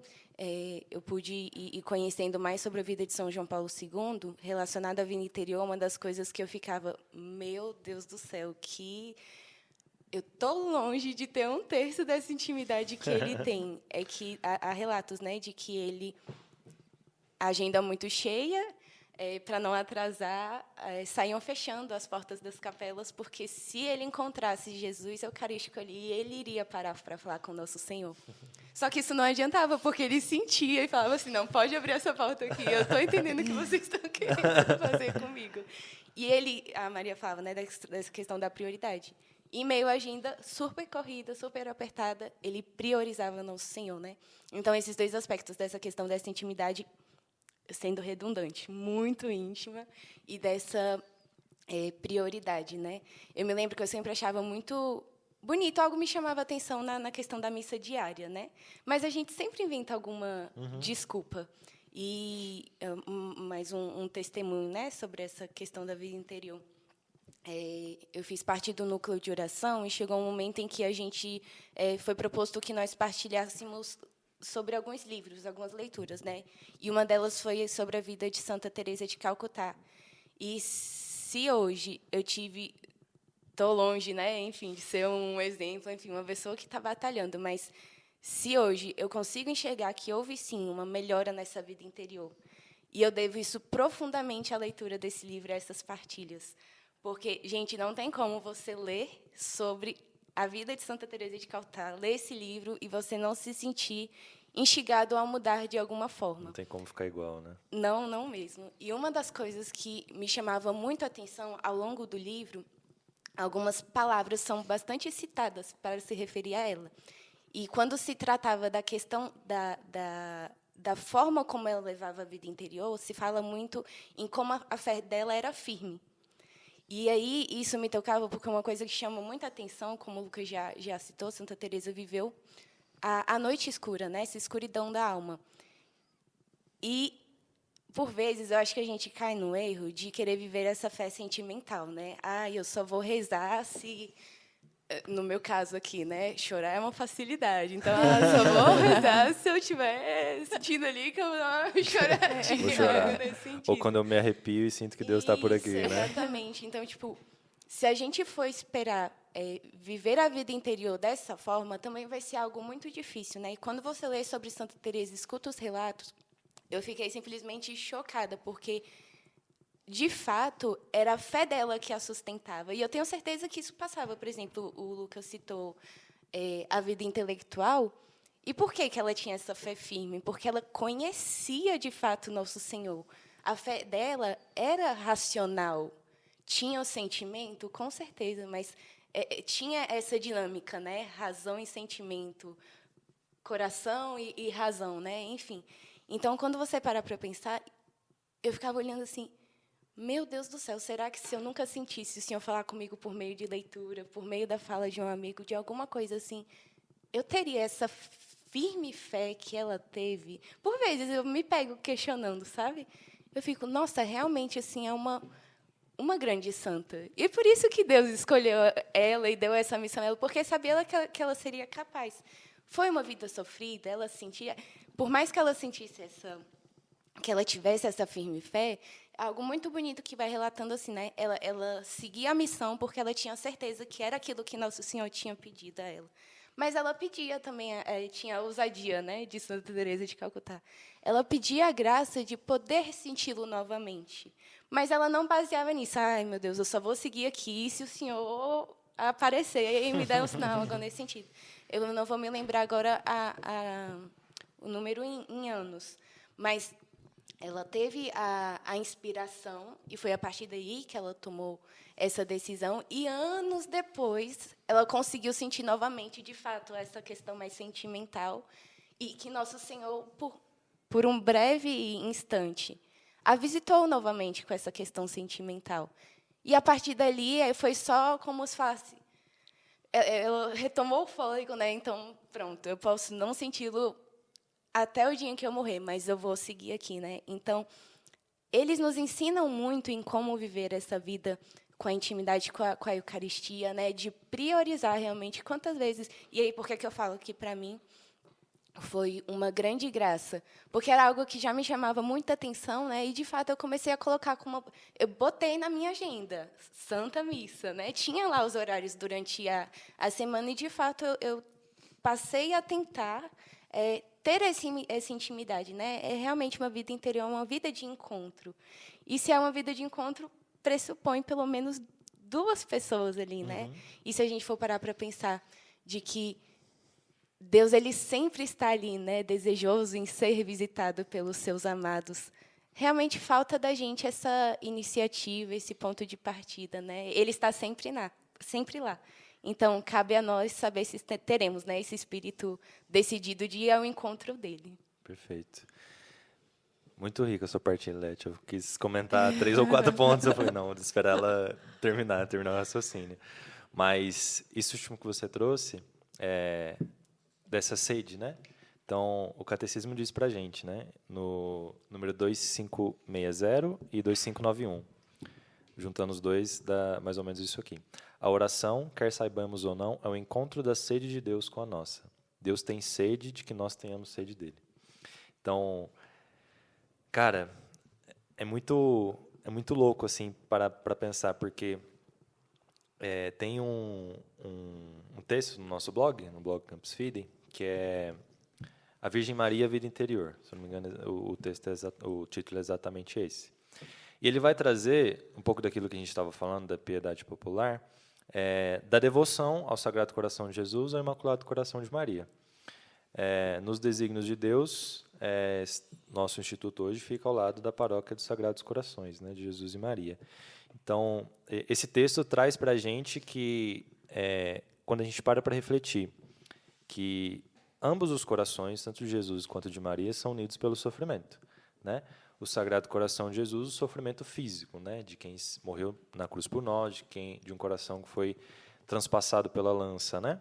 eu pude ir conhecendo mais sobre a vida de São João Paulo II, relacionada à vida interior, uma das coisas que eu ficava, meu Deus do céu, que eu estou longe de ter um terço dessa intimidade que ele tem. É que há relatos, né, de que ele a agenda muito cheia, para não atrasar, saíam fechando as portas das capelas, porque se ele encontrasse Jesus eucarístico ali, ele iria parar para falar com o nosso Senhor. Só que isso não adiantava, porque ele sentia e falava assim, não, pode abrir essa porta aqui, eu estou entendendo o que vocês estão querendo fazer comigo. E a Maria falava, né, dessa questão da prioridade. Em meio à agenda super corrida, super apertada, ele priorizava Nosso Senhor, né? Então, esses dois aspectos dessa questão dessa intimidade, sendo redundante, muito íntima, e dessa prioridade, né? Eu me lembro que eu sempre achava muito bonito, algo me chamava a atenção na questão da missa diária, né? Mas a gente sempre inventa alguma desculpa. E mais um testemunho, né, sobre essa questão da vida interior. Eu fiz parte do núcleo de oração e chegou um momento em que a gente foi proposto que nós partilhássemos sobre alguns livros, algumas leituras, né? E uma delas foi sobre a vida de Santa Teresa de Calcutá. E se hoje eu estou longe, né? Enfim, de ser um exemplo, enfim, uma pessoa que está batalhando, mas se hoje eu consigo enxergar que houve sim uma melhora nessa vida interior, e eu devo isso profundamente à leitura desse livro, a essas partilhas. Porque, gente, não tem como você ler sobre a vida de Santa Teresa de Calcutá, ler esse livro e você não se sentir instigado a mudar de alguma forma. Não tem como ficar igual, né? Não, não mesmo. E uma das coisas que me chamava muito a atenção ao longo do livro, algumas palavras são bastante citadas para se referir a ela. E quando se tratava da questão da forma como ela levava a vida interior, se fala muito em como a fé dela era firme. E aí isso me tocava porque uma coisa que chama muita atenção, como o Lucas já citou, Santa Teresa viveu a noite escura, né? Essa escuridão da alma. E por vezes eu acho que a gente cai no erro de querer viver essa fé sentimental, né? Eu só vou rezar se, no meu caso aqui, né, chorar é uma facilidade. Então, só vou rezar se eu estiver sentindo ali que eu vou dar uma choradinha. Vou chorar. Nesse sentido. Ou quando eu me arrepio e sinto que Deus está por aqui, Isso, né? Exatamente. Então, tipo, se a gente for esperar viver a vida interior dessa forma também vai ser algo muito difícil, né? E quando você lê sobre Santa Teresa, escuta os relatos, eu fiquei simplesmente chocada, porque, de fato, era a fé dela que a sustentava. E eu tenho certeza que isso passava. Por exemplo, o Lucas citou a vida intelectual. E por que ela tinha essa fé firme? Porque ela conhecia, de fato, Nosso Senhor. A fé dela era racional. Tinha o sentimento, com certeza, mas tinha essa dinâmica, né? Razão e sentimento, coração e razão, né? Enfim. Então, quando você para pensar, eu ficava olhando assim, meu Deus do céu, será que se eu nunca sentisse o Senhor falar comigo por meio de leitura, por meio da fala de um amigo, de alguma coisa assim, eu teria essa firme fé que ela teve? Por vezes eu me pego questionando, sabe? Eu fico, nossa, realmente assim é uma grande santa. E por isso que Deus escolheu ela e deu essa missão a ela, porque sabia que ela seria capaz. Foi uma vida sofrida, ela sentia, por mais que ela sentisse que ela tivesse essa firme fé, algo muito bonito que vai relatando assim, né? Ela seguia a missão porque ela tinha certeza que era aquilo que Nosso Senhor tinha pedido a ela. Mas ela pedia também, tinha a ousadia, né, de Santa Teresa de Calcutá. Ela pedia a graça de poder senti-lo novamente. Mas ela não baseava nisso. Ai, meu Deus, eu só vou seguir aqui se o Senhor aparecer e me der um sinal, algo nesse sentido. Eu não vou me lembrar agora o número em anos, mas ela teve a inspiração, e foi a partir daí que ela tomou essa decisão, e anos depois ela conseguiu sentir novamente, de fato, essa questão mais sentimental, e que Nosso Senhor, por um breve instante, a visitou novamente com essa questão sentimental. E, a partir dali, foi só como se fosse... Ela retomou o fôlego, né? Então, pronto, eu posso não senti-lo até o dia em que eu morrer, mas eu vou seguir aqui, né? Então, eles nos ensinam muito em como viver essa vida com a intimidade, com a Eucaristia, né? De priorizar realmente quantas vezes... E aí, por que eu falo que, para mim, foi uma grande graça? Porque era algo que já me chamava muita atenção, né? E, de fato, eu comecei a colocar como... Eu botei na minha agenda, Santa Missa, né? Tinha lá os horários durante a semana, e, de fato, eu passei a tentar... ter essa intimidade, né? É realmente uma vida interior, uma vida de encontro. E se é uma vida de encontro, pressupõe pelo menos 2 pessoas ali, né? E se a gente for parar para pensar de que Deus ele sempre está ali, né? Desejoso em ser visitado pelos seus amados. Realmente falta da gente essa iniciativa, esse ponto de partida, né? Ele está sempre lá. Então, cabe a nós saber se teremos, né, esse espírito decidido de ir ao encontro dele. Perfeito. Muito rica a sua partilha, Leti. Eu quis comentar 3 ou 4 pontos. Eu falei, não, vou esperar ela terminar o raciocínio. Mas isso último que você trouxe, dessa sede, né? Então, o catecismo diz para a gente, né, no número 2560 e 2591. Juntando os dois, dá mais ou menos isso aqui. A oração, quer saibamos ou não, é o encontro da sede de Deus com a nossa. Deus tem sede de que nós tenhamos sede dele. Então, cara, é muito louco assim para pensar, porque tem um texto no nosso blog, no blog Campus Fidei, que é A Virgem Maria, Vida Interior. Se não me engano, o título é exatamente esse. E ele vai trazer um pouco daquilo que a gente estava falando, da piedade popular, da devoção ao Sagrado Coração de Jesus, ao Imaculado Coração de Maria. Nos desígnios de Deus, nosso instituto hoje fica ao lado da paróquia dos Sagrados Corações, né, de Jesus e Maria. Então, esse texto traz para a gente que, quando a gente para refletir, que ambos os corações, tanto de Jesus quanto de Maria, são unidos pelo sofrimento, né? O Sagrado Coração de Jesus, o sofrimento físico, né, de quem morreu na cruz por nós, de um coração que foi transpassado pela lança, né?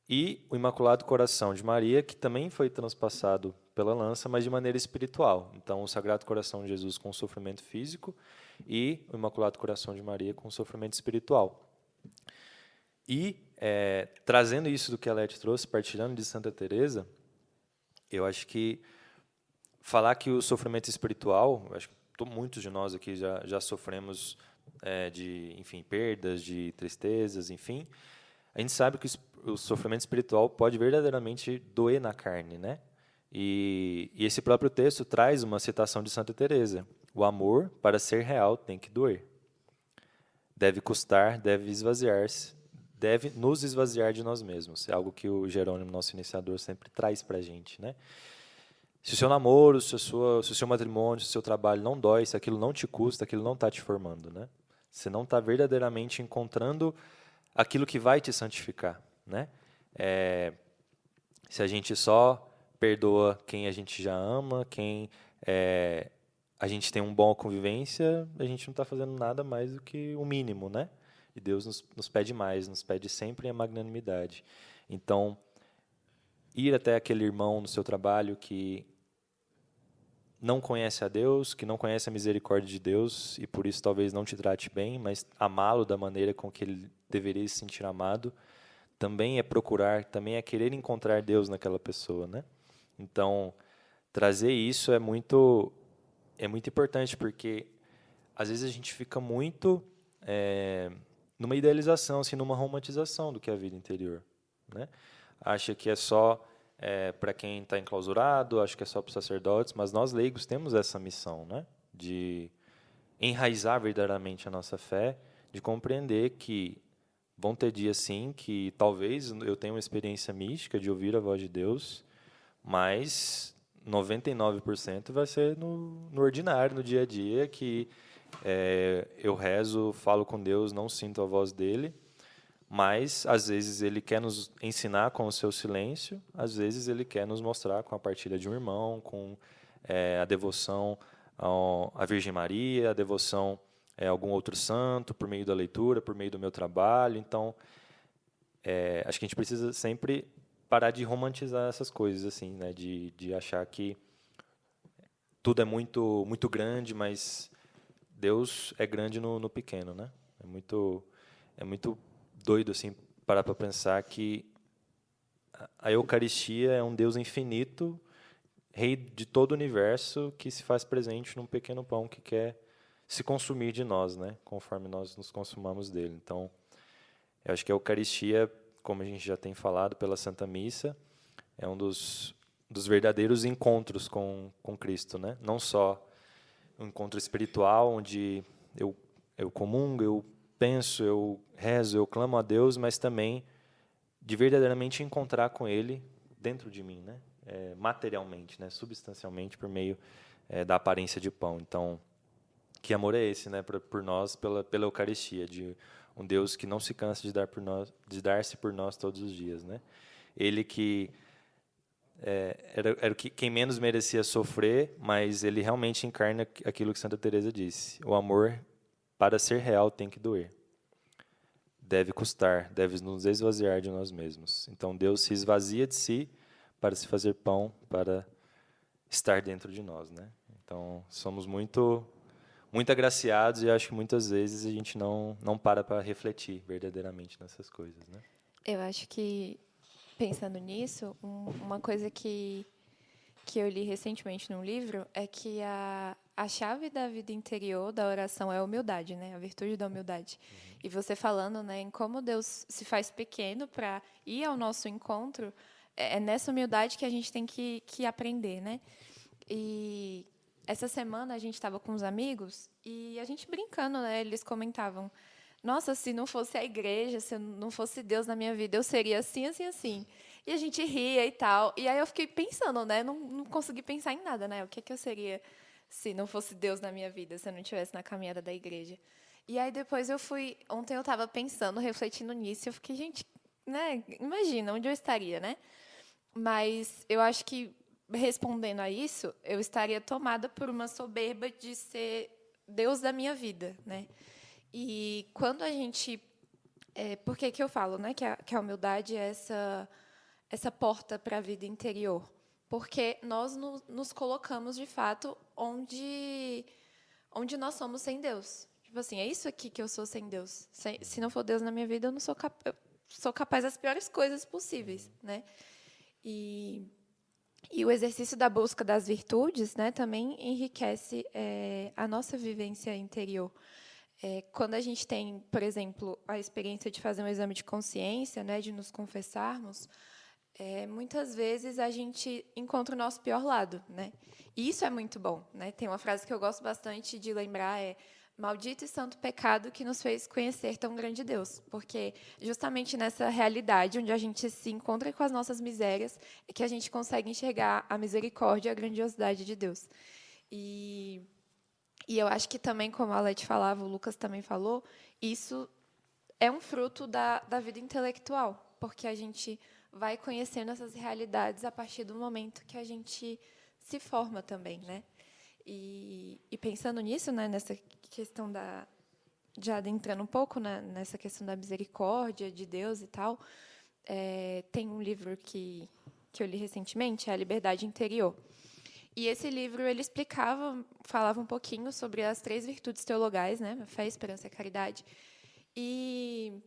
E o Imaculado Coração de Maria, que também foi transpassado pela lança, mas de maneira espiritual. Então, o Sagrado Coração de Jesus com o sofrimento físico e o Imaculado Coração de Maria com o sofrimento espiritual. E, trazendo isso do que a Leti trouxe, partilhando de Santa Teresa, eu acho que falar que o sofrimento espiritual, acho que muitos de nós aqui já sofremos de, enfim, perdas, de tristezas, enfim, a gente sabe que o sofrimento espiritual pode verdadeiramente doer na carne, né? E esse próprio texto traz uma citação de Santa Teresa: o amor, para ser real, tem que doer. Deve custar, deve esvaziar-se, deve nos esvaziar de nós mesmos. É algo que o Jerônimo, nosso iniciador, sempre traz para a gente, né? Se o seu namoro, se o seu matrimônio, se o seu trabalho não dói, se aquilo não te custa, aquilo não está te formando, né? Você não está verdadeiramente encontrando aquilo que vai te santificar, né? Se a gente só perdoa quem a gente já ama, quem a gente tem uma boa convivência, a gente não está fazendo nada mais do que o mínimo, né? E Deus nos pede mais, nos pede sempre a magnanimidade. Então, ir até aquele irmão no seu trabalho que não conhece a Deus, que não conhece a misericórdia de Deus e por isso talvez não te trate bem, mas amá-lo da maneira com que ele deveria se sentir amado, também é procurar, também é querer encontrar Deus naquela pessoa, né? Então, trazer isso é muito importante, porque às vezes a gente fica muito numa idealização, assim, numa romantização do que é a vida interior, né? Acha que é só para quem está enclausurado, acho que é só para os sacerdotes, mas nós leigos temos essa missão, né? De enraizar verdadeiramente a nossa fé, de compreender que vão ter dias, sim, que talvez eu tenha uma experiência mística de ouvir a voz de Deus, mas 99% vai ser no ordinário, no dia a dia, que eu rezo, falo com Deus, não sinto a voz dele, mas às vezes ele quer nos ensinar com o seu silêncio, às vezes ele quer nos mostrar com a partilha de um irmão, com a devoção à Virgem Maria, a devoção a algum outro santo, por meio da leitura, por meio do meu trabalho. Então, acho que a gente precisa sempre parar de romantizar essas coisas, assim, né? De achar que tudo é muito, muito grande, mas Deus é grande no pequeno, né? É muito doido, assim, parar para pensar que a Eucaristia é um Deus infinito, Rei de todo o universo, que se faz presente num pequeno pão que quer se consumir de nós, né? Conforme nós nos consumamos dele. Então, eu acho que a Eucaristia, como a gente já tem falado pela Santa Missa, é um dos verdadeiros encontros com Cristo, né? Não só um encontro espiritual, onde eu comungo, eu penso, eu rezo, eu clamo a Deus, mas também de verdadeiramente encontrar com Ele dentro de mim, né? Materialmente, né? Substancialmente, por meio da aparência de pão. Então, que amor é esse, né? Por nós, pela Eucaristia, de um Deus que não se cansa de dar-se por nós todos os dias, né? Ele que era quem menos merecia sofrer, mas ele realmente encarna aquilo que Santa Teresa disse: o amor, para ser real, tem que doer. Deve custar, deve nos esvaziar de nós mesmos. Então, Deus se esvazia de si para se fazer pão, para estar dentro de nós, né? Então, somos muito agraciados e acho que muitas vezes a gente não para refletir verdadeiramente nessas coisas, né? Eu acho que, pensando nisso, uma coisa que eu li recentemente num livro é que a chave da vida interior da oração é a humildade, né? A virtude da humildade. Uhum. E você falando, né, em como Deus se faz pequeno para ir ao nosso encontro, é nessa humildade que a gente tem que aprender, né? E essa semana a gente estava com uns amigos e a gente brincando, né? Eles comentavam: nossa, se não fosse a igreja, se não fosse Deus na minha vida, eu seria assim, assim, assim. E a gente ria e tal. E aí eu fiquei pensando, né? Não consegui pensar em nada, né? O que eu seria se não fosse Deus na minha vida, se eu não estivesse na caminhada da igreja. E aí depois ontem eu estava pensando, refletindo nisso, e eu fiquei, gente, né? Imagina onde eu estaria, né? Mas eu acho que, respondendo a isso, eu estaria tomada por uma soberba de ser Deus da minha vida, né? E quando a gente... por que eu falo, né, que a humildade é essa porta para a vida interior? Porque nós nos colocamos, de fato, onde nós somos sem Deus. Tipo assim, é isso aqui que eu sou sem Deus. Se não for Deus na minha vida, eu sou capaz das piores coisas possíveis, né? E o exercício da busca das virtudes, né, também enriquece a nossa vivência interior. Quando a gente tem, por exemplo, a experiência de fazer um exame de consciência, né, de nos confessarmos, muitas vezes a gente encontra o nosso pior lado, né? E isso é muito bom, né? Tem uma frase que eu gosto bastante de lembrar, maldito e santo pecado que nos fez conhecer tão grande Deus. Porque justamente nessa realidade, onde a gente se encontra com as nossas misérias, é que a gente consegue enxergar a misericórdia e a grandiosidade de Deus. E eu acho que também, como a Leti falava, o Lucas também falou, isso é um fruto da vida intelectual, porque a gente vai conhecendo essas realidades a partir do momento que a gente se forma também, né? E pensando nisso, né, nessa questão já adentrando um pouco, né, nessa questão da misericórdia de Deus e tal, tem um livro que eu li recentemente, é A Liberdade Interior. E esse livro ele falava um pouquinho sobre as 3 virtudes teologais, né, a fé, esperança e a caridade, e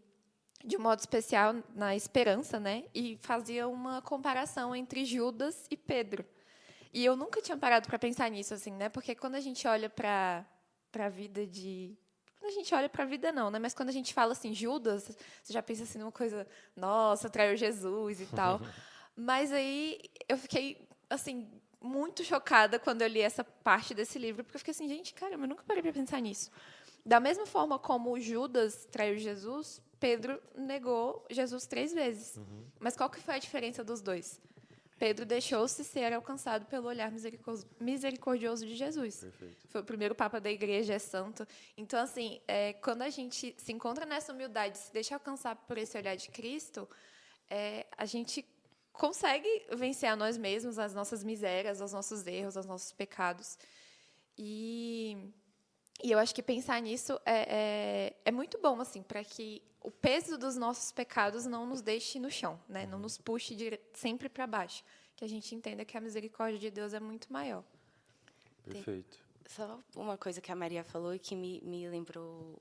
de um modo especial na esperança, né, e fazia uma comparação entre Judas e Pedro. E eu nunca tinha parado para pensar nisso, assim, né? Porque quando a gente olha para a vida quando a gente olha para a vida, não, né? Mas quando a gente fala assim, Judas, você já pensa assim numa coisa, nossa, traiu Jesus e tal. Mas aí eu fiquei, assim, muito chocada quando eu li essa parte desse livro, porque eu fiquei assim, gente, caramba, eu nunca parei para pensar nisso. Da mesma forma como Judas traiu Jesus, Pedro negou Jesus 3 vezes. Mas qual que foi a diferença dos dois? Pedro deixou-se ser alcançado pelo olhar misericordioso de Jesus. Perfeito. Foi o primeiro papa da igreja, é santo. Então, assim, quando a gente se encontra nessa humildade, se deixa alcançar por esse olhar de Cristo, a gente consegue vencer a nós mesmos, as nossas misérias, os nossos erros, os nossos pecados. E eu acho que pensar nisso é muito bom, assim, para que o peso dos nossos pecados não nos deixe no chão, né? Não nos puxe sempre para baixo. Que a gente entenda que a misericórdia de Deus é muito maior. Perfeito. Só uma coisa que a Maria falou e que me lembrou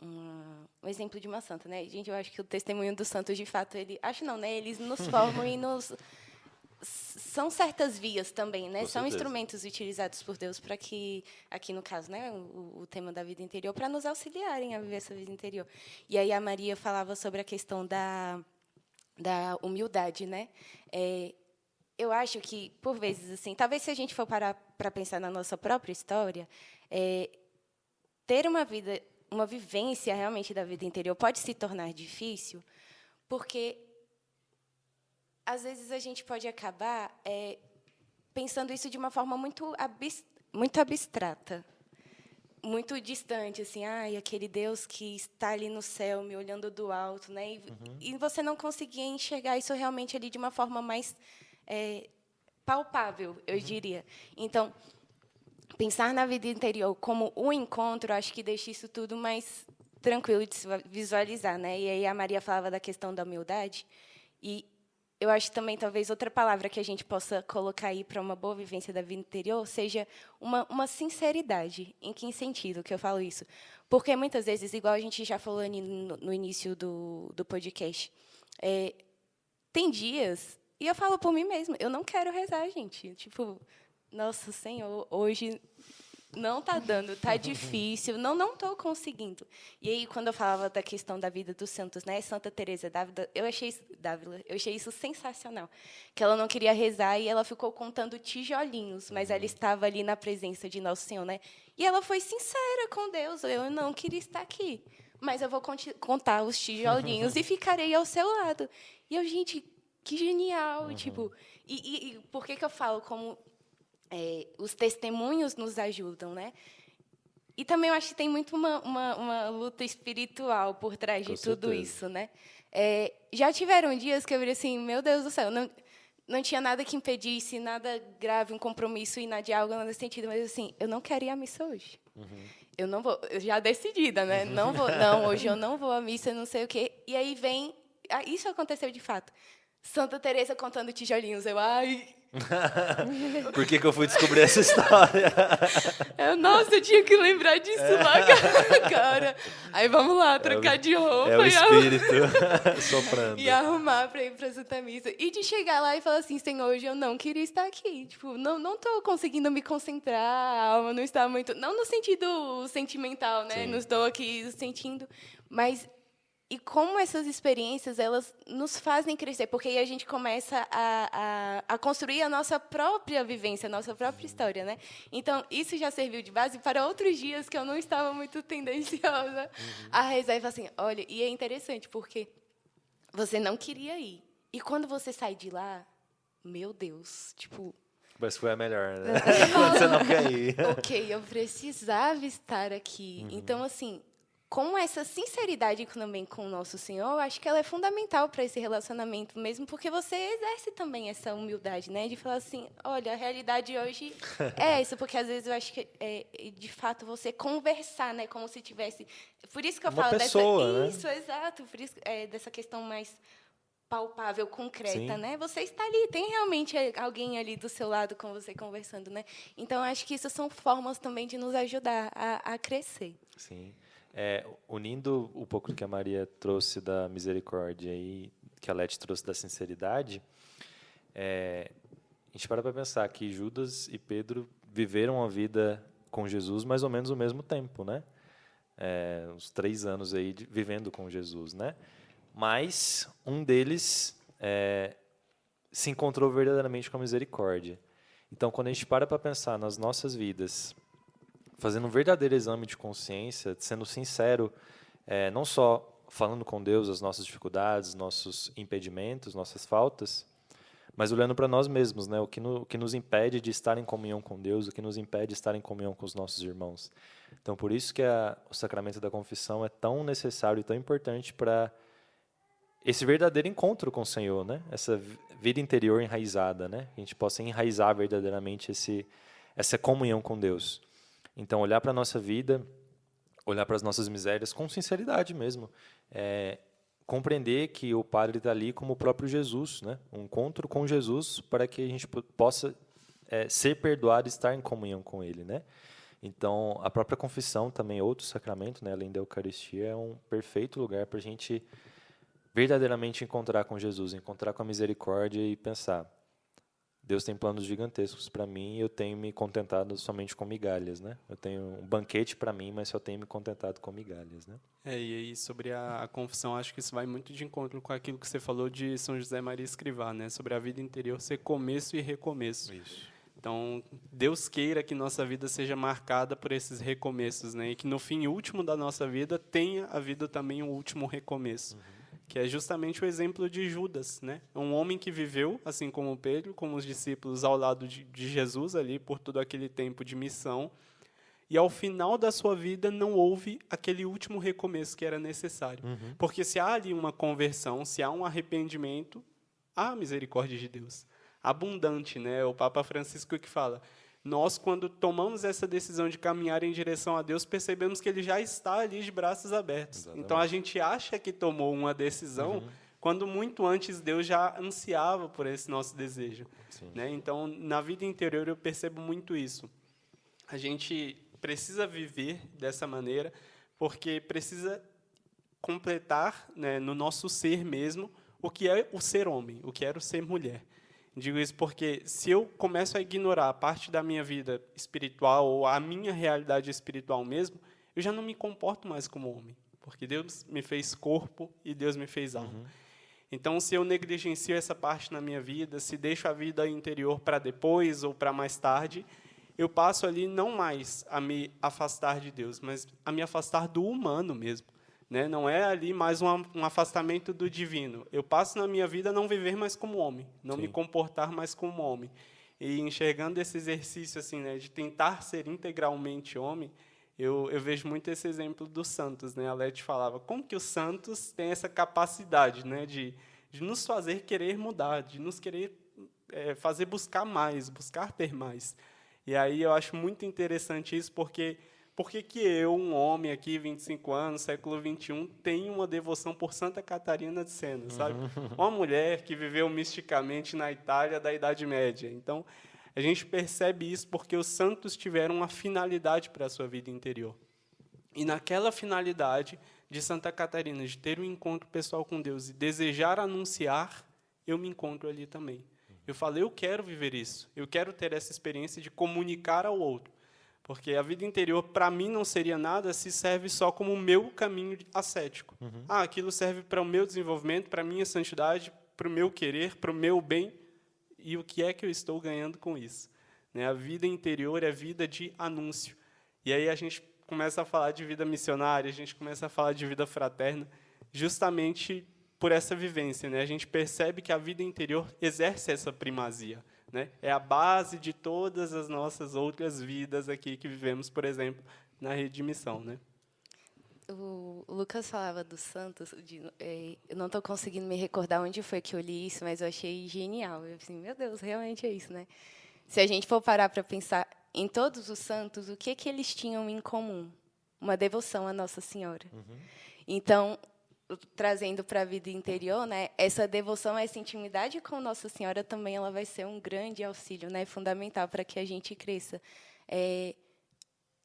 um exemplo de uma santa, né? Gente, eu acho que o testemunho dos santos, de fato, eles nos formam e nos... São certas vias também, né? Com São certeza. instrumentos utilizados por Deus para que, aqui no caso, né, o tema da vida interior, para nos auxiliarem a viver essa vida interior. E aí a Maria falava sobre a questão da humildade, né? Eu acho que, por vezes, assim, talvez se a gente for parar para pensar na nossa própria história, ter uma vivência realmente da vida interior pode se tornar difícil, porque às vezes a gente pode acabar pensando isso de uma forma muito abstrata, muito distante, assim, aquele Deus que está ali no céu, me olhando do alto, né? E você não conseguia enxergar isso realmente ali de uma forma mais palpável, eu diria. Então, pensar na vida interior como um encontro, acho que deixa isso tudo mais tranquilo de se visualizar, né? E aí a Maria falava da questão da humildade, e eu acho também, talvez, outra palavra que a gente possa colocar aí para uma boa vivência da vida interior seja uma sinceridade. Em que sentido que eu falo isso? Porque, muitas vezes, igual a gente já falou no início do podcast, tem dias, e eu falo por mim mesma, eu não quero rezar, gente. Tipo, nossa, Senhor, hoje não está dando, está difícil, não estou conseguindo. E aí, quando eu falava da questão da vida dos santos, né, Santa Teresa d'Ávila, eu achei isso sensacional, que ela não queria rezar e ela ficou contando tijolinhos, mas ela estava ali na presença de Nosso Senhor, né? E ela foi sincera com Deus, eu não queria estar aqui, mas eu vou contar os tijolinhos e ficarei ao seu lado. E eu, gente, que genial, tipo, e por que eu falo como os testemunhos nos ajudam, né? E também eu acho que tem muito uma luta espiritual por trás de tudo isso, né? Já tiveram dias que eu virei assim, meu Deus do céu, não tinha nada que impedisse, nada grave, um compromisso inadiável nesse sentido, mas assim, eu não quero ir à missa hoje. Eu não vou, eu já decidida, né? Não, hoje eu não vou à missa, não sei o quê. E aí isso aconteceu de fato. Santa Teresa contando tijolinhos. Ai, Por que eu fui descobrir essa história? nossa, eu tinha que lembrar disso lá, cara. Aí vamos lá, trocar de roupa. É o espírito soprando. E arrumar para ir para Santa Missa. E de chegar lá e falar assim, Senhor, hoje eu não queria estar aqui. Tipo, não estou conseguindo me concentrar, a alma não está muito... Não no sentido sentimental, né? Sim. Não estou aqui sentindo, mas... E como essas experiências, elas nos fazem crescer, porque aí a gente começa a construir a nossa própria vivência, a nossa própria história, né? Então, isso já serviu de base para outros dias que eu não estava muito tendenciosa a rezar e falar assim, olha, e é interessante, porque você não queria ir. E quando você sai de lá, meu Deus, tipo... Mas foi a melhor, né? Quando você não quer ir. Ok, eu precisava estar aqui. Então, assim... Com essa sinceridade também com o nosso Senhor, eu acho que ela é fundamental para esse relacionamento mesmo, porque você exerce também essa humildade, né? De falar assim, olha, a realidade hoje é isso, porque às vezes eu acho que, de fato, você conversar, né? Como se tivesse... Por isso que eu Uma falo pessoa, dessa... Isso, exato. Por isso, dessa questão mais palpável, concreta, Sim. né? Você está ali, tem realmente alguém ali do seu lado com você conversando, né? Então, eu acho que isso são formas também de nos ajudar a crescer. Sim. Unindo um pouco do que a Maria trouxe da misericórdia e que a Leti trouxe da sinceridade, a gente para pensar que Judas e Pedro viveram a vida com Jesus mais ou menos ao mesmo tempo, né? Uns 3 anos aí vivendo com Jesus, né? Mas um deles se encontrou verdadeiramente com a misericórdia. Então, quando a gente para pensar nas nossas vidas, fazendo um verdadeiro exame de consciência, sendo sincero, não só falando com Deus as nossas dificuldades, nossos impedimentos, nossas faltas, mas olhando para nós mesmos, né? O que nos impede de estar em comunhão com Deus, o que nos impede de estar em comunhão com os nossos irmãos. Então, por isso que o sacramento da confissão é tão necessário e tão importante para esse verdadeiro encontro com o Senhor, né? Essa vida interior enraizada, né? Que a gente possa enraizar verdadeiramente essa comunhão com Deus. Então, olhar para a nossa vida, olhar para as nossas misérias com sinceridade mesmo. Compreender que o Padre está ali como o próprio Jesus, né? Um encontro com Jesus para que a gente possa ser perdoado e estar em comunhão com Ele, né? Então, a própria confissão também, outro sacramento, né? Além da Eucaristia, é um perfeito lugar para a gente verdadeiramente encontrar com Jesus, encontrar com a misericórdia e pensar... Deus tem planos gigantescos para mim e eu tenho me contentado somente com migalhas, né? Eu tenho um banquete para mim, mas só tenho me contentado com migalhas, né? E aí sobre a confissão, acho que isso vai muito de encontro com aquilo que você falou de São José Maria Escrivá, né? Sobre a vida interior ser começo e recomeço. Isso. Então, Deus queira que nossa vida seja marcada por esses recomeços, né? E que no fim último da nossa vida tenha havido também um último recomeço. Que é justamente o exemplo de Judas, né? Um homem que viveu, assim como Pedro, como os discípulos, ao lado de Jesus ali por todo aquele tempo de missão, e ao final da sua vida não houve aquele último recomeço que era necessário. Porque se há ali uma conversão, se há um arrependimento, há a misericórdia de Deus. Abundante, né? O Papa Francisco que fala... Nós, quando tomamos essa decisão de caminhar em direção a Deus, percebemos que Ele já está ali de braços abertos. Exatamente. Então, a gente acha que tomou uma decisão, quando muito antes Deus já ansiava por esse nosso desejo. Né? Então, na vida interior, eu percebo muito isso. A gente precisa viver dessa maneira, porque precisa completar, né, no nosso ser mesmo o que é o ser homem, o que era o ser mulher. Digo isso porque se eu começo a ignorar a parte da minha vida espiritual ou a minha realidade espiritual mesmo, eu já não me comporto mais como homem, porque Deus me fez corpo e Deus me fez alma. Então, se eu negligencio essa parte na minha vida, se deixo a vida interior para depois ou para mais tarde, eu passo ali não mais a me afastar de Deus, mas a me afastar do humano mesmo. Né? Não é ali mais um afastamento do divino. Eu passo na minha vida a não viver mais como homem, não me comportar mais como homem. E enxergando esse exercício assim, né, de tentar ser integralmente homem, eu vejo muito esse exemplo dos santos. Né? A Leti falava, como que os santos têm essa capacidade, né, de nos fazer querer mudar, de nos querer fazer buscar mais, buscar ter mais. E aí eu acho muito interessante isso, porque Por que que eu, um homem aqui, 25 anos, século XXI, tenho uma devoção por Santa Catarina de Sena, sabe? Uma mulher que viveu misticamente na Itália da Idade Média. Então, a gente percebe isso porque os santos tiveram uma finalidade para a sua vida interior. E naquela finalidade de Santa Catarina, de ter um encontro pessoal com Deus e desejar anunciar, eu me encontro ali também. Eu falei, eu quero viver isso. Eu quero ter essa experiência de comunicar ao outro. Porque a vida interior, para mim, não seria nada se serve só como o meu caminho ascético. Aquilo serve para o meu desenvolvimento, para a minha santidade, para o meu querer, para o meu bem. E o que é que eu estou ganhando com isso? Né? A vida interior é vida de anúncio. E aí a gente começa a falar de vida missionária, a gente começa a falar de vida fraterna, justamente por essa vivência. Né? A gente percebe que a vida interior exerce essa primazia. Né? É a base de todas as nossas outras vidas aqui que vivemos, por exemplo, na rede de missão. Né? O Lucas falava dos santos, eu não estou conseguindo me recordar onde foi que eu li isso, mas eu achei genial. Eu assim, meu Deus, realmente é isso, né? Se a gente for parar para pensar em todos os santos, o que eles tinham em comum? Uma devoção à Nossa Senhora. Então, trazendo para a vida interior, né, essa devoção, essa intimidade com Nossa Senhora também ela vai ser um grande auxílio, né, fundamental para que a gente cresça.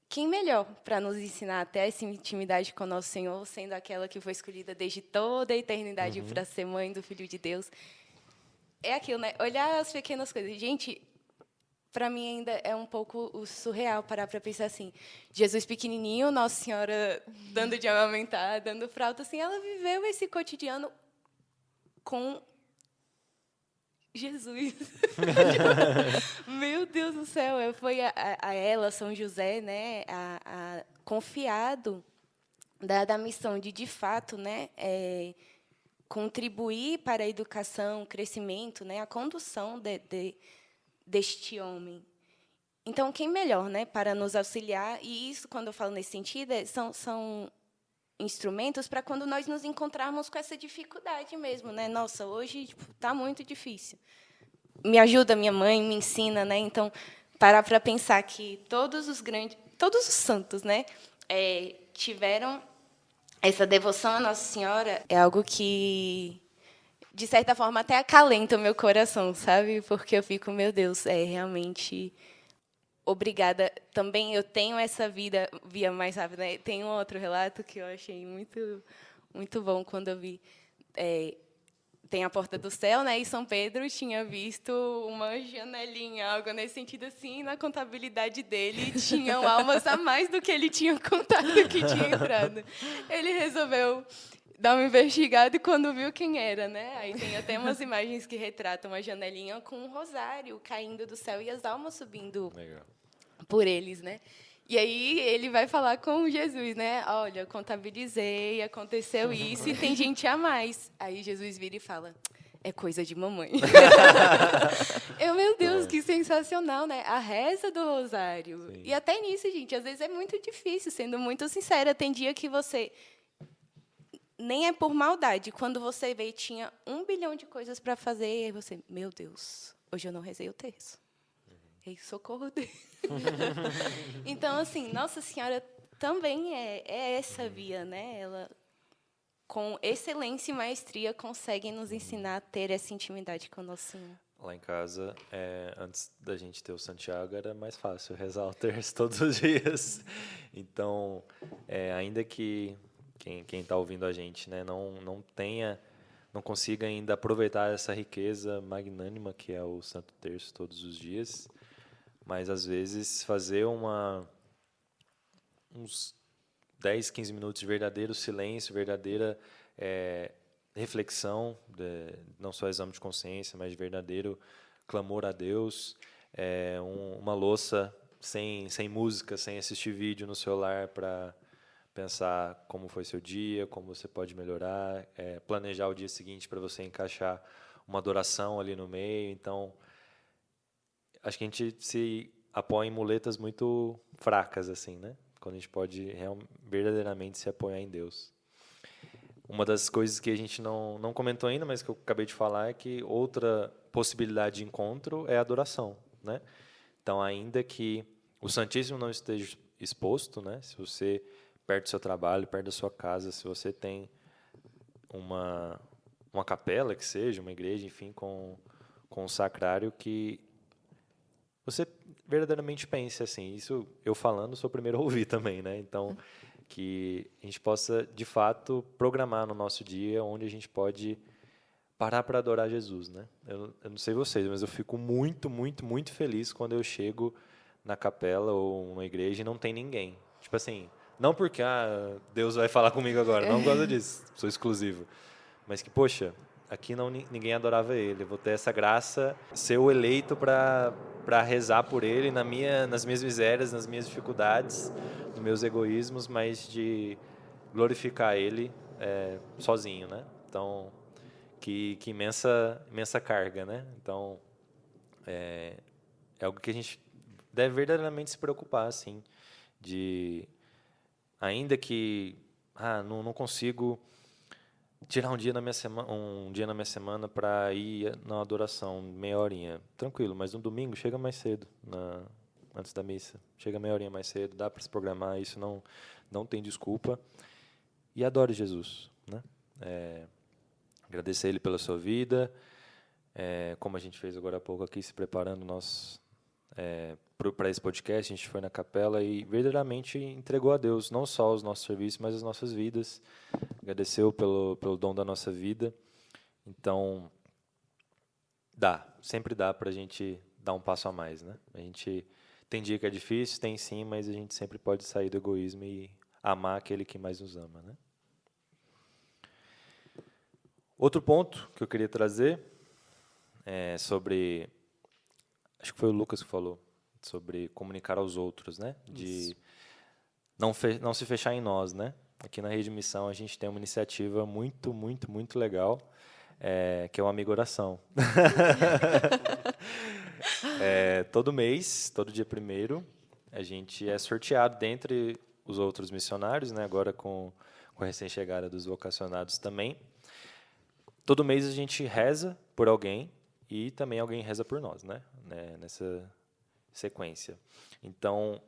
Quem melhor para nos ensinar até essa intimidade com Nosso Senhor, sendo aquela que foi escolhida desde toda a eternidade para ser mãe do Filho de Deus? É aquilo, né? Olhar as pequenas coisas. Gente, para mim ainda é um pouco surreal parar para pensar assim, Jesus pequenininho, Nossa Senhora dando de amamentar, dando fralda, assim, ela viveu esse cotidiano com Jesus. Meu Deus do céu, foi a ela, São José, né, confiado da missão de fato, né, contribuir para a educação, o crescimento, né, a condução deste homem. Então, quem melhor, né, para nos auxiliar? E isso, quando eu falo nesse sentido, são instrumentos para quando nós nos encontrarmos com essa dificuldade mesmo, né? Nossa, hoje está muito difícil. Me ajuda, minha mãe, me ensina, né? Então, parar para pensar que todos os santos, né, tiveram essa devoção à Nossa Senhora, é algo que, de certa forma, até acalenta o meu coração, sabe? Porque eu fico, meu Deus, realmente obrigada. Também eu tenho essa vida via mais rápida. Né? Tem um outro relato que eu achei muito, muito bom quando eu vi. Tem a Porta do Céu, né? E São Pedro tinha visto uma janelinha, algo nesse sentido assim, e na contabilidade dele tinham almas a mais do que ele tinha contado que tinha entrado. Ele resolveu dar uma investigada e quando viu quem era, né? Aí tem até umas imagens que retratam a janelinha com um rosário caindo do céu e as almas subindo por eles, né? E aí ele vai falar com Jesus, né? Olha, contabilizei, aconteceu isso e tem gente a mais. Aí Jesus vira e fala, é coisa de mamãe. Meu Deus, que sensacional, né? A reza do rosário. Sim. E até nisso, gente, às vezes é muito difícil, sendo muito sincera. Tem dia que você... Nem é por maldade. Quando você vê, tinha 1 bilhão de coisas para fazer, e você, meu Deus, hoje eu não rezei o terço. Ei, socorro Deus. Então, assim, Nossa Senhora também é essa via, né? Ela, com excelência e maestria, consegue nos ensinar a ter essa intimidade com o Nosso Senhor. Lá em casa, antes da gente ter o Santiago, era mais fácil rezar o terço todos os dias. Então, ainda que quem está ouvindo a gente, né, não consiga ainda aproveitar essa riqueza magnânima que é o Santo Terço todos os dias, mas às vezes fazer uns 10, 15 minutos de verdadeiro silêncio, verdadeira reflexão, não só exame de consciência, mas de verdadeiro clamor a Deus, uma louça sem música, sem assistir vídeo no celular para pensar como foi seu dia, como você pode melhorar, planejar o dia seguinte para você encaixar uma adoração ali no meio. Então, acho que a gente se apoia em muletas muito fracas, assim, né? Quando a gente pode verdadeiramente se apoiar em Deus. Uma das coisas que a gente não comentou ainda, mas que eu acabei de falar, é que outra possibilidade de encontro é a adoração, né? Então, ainda que o Santíssimo não esteja exposto, né? Se você, perto do seu trabalho, perto da sua casa, se você tem uma capela, que seja, uma igreja, enfim, com um sacrário, que você verdadeiramente pense assim. Isso eu falando, sou o primeiro a ouvir também, né? Então, que a gente possa, de fato, programar no nosso dia onde a gente pode parar para adorar Jesus, né? Eu não sei vocês, mas eu fico muito, muito, muito feliz quando eu chego na capela ou uma igreja e não tem ninguém. Tipo assim, não porque Deus vai falar comigo agora, não gosto disso, sou exclusivo. Mas que, poxa, aqui ninguém adorava ele. Eu vou ter essa graça, ser o eleito para rezar por ele nas minhas misérias, nas minhas dificuldades, nos meus egoísmos, mas de glorificar ele sozinho, né? Então, que imensa carga, né? Então, é algo que a gente deve verdadeiramente se preocupar, assim, de ainda que não consigo tirar um dia na minha semana para ir na adoração, meia horinha, tranquilo, mas no domingo chega mais cedo, antes da missa, chega meia horinha mais cedo, dá para se programar, isso não tem desculpa, e adore Jesus, né? Agradecer ele pela sua vida, como a gente fez agora há pouco aqui, se preparando para esse podcast, a gente foi na capela e verdadeiramente entregou a Deus não só os nossos serviços, mas as nossas vidas. Agradeceu pelo dom da nossa vida. Então, sempre dá para a gente dar um passo a mais, né? A gente tem dia que é difícil, tem sim, mas a gente sempre pode sair do egoísmo e amar aquele que mais nos ama, né? Outro ponto que eu queria trazer é sobre, acho que foi o Lucas que falou, sobre comunicar aos outros, né? De não se fechar em nós, né? Aqui na Rede Missão a gente tem uma iniciativa muito, muito, muito legal, que é o Amigo Oração. Todo mês, todo dia 1º, a gente é sorteado dentre os outros missionários, né? Agora com a recém-chegada dos vocacionados também. Todo mês a gente reza por alguém e também alguém reza por nós, né? Nessa sequência. Então,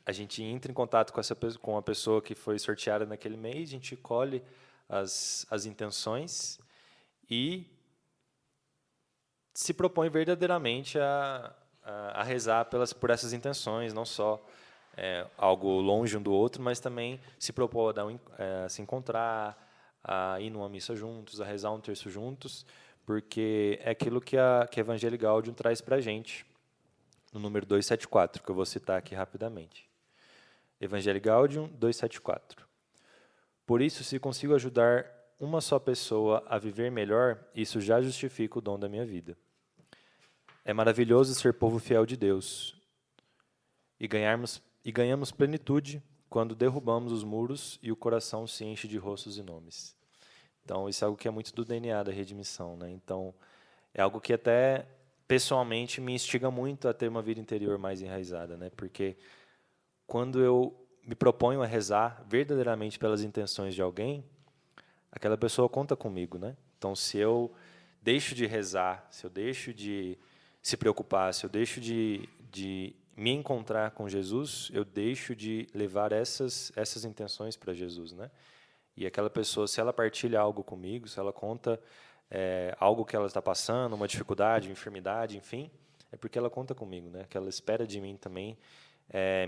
a gente entra em contato com a pessoa que foi sorteada naquele mês, a gente colhe as intenções e se propõe verdadeiramente a rezar por essas intenções, não só algo longe um do outro, mas também se propor a se encontrar, a ir numa missa juntos, a rezar um terço juntos, porque é aquilo que a Evangelii Gaudium traz para a gente, no número 274, que eu vou citar aqui rapidamente. Evangelii Gaudium 274. Por isso, se consigo ajudar uma só pessoa a viver melhor, isso já justifica o dom da minha vida. É maravilhoso ser povo fiel de Deus e ganhamos plenitude quando derrubamos os muros e o coração se enche de rostos e nomes. Então, isso é algo que é muito do DNA da Rede Missão, né? Então, é algo que até pessoalmente me instiga muito a ter uma vida interior mais enraizada, né? Porque quando eu me proponho a rezar verdadeiramente pelas intenções de alguém, aquela pessoa conta comigo, né? Então, se eu deixo de rezar, se eu deixo de se preocupar, se eu deixo de me encontrar com Jesus, eu deixo de levar essas intenções para Jesus, né? E aquela pessoa, se ela partilha algo comigo, se ela conta algo que ela está passando, uma dificuldade, uma enfermidade, enfim, é porque ela conta comigo, né? Que ela espera de mim também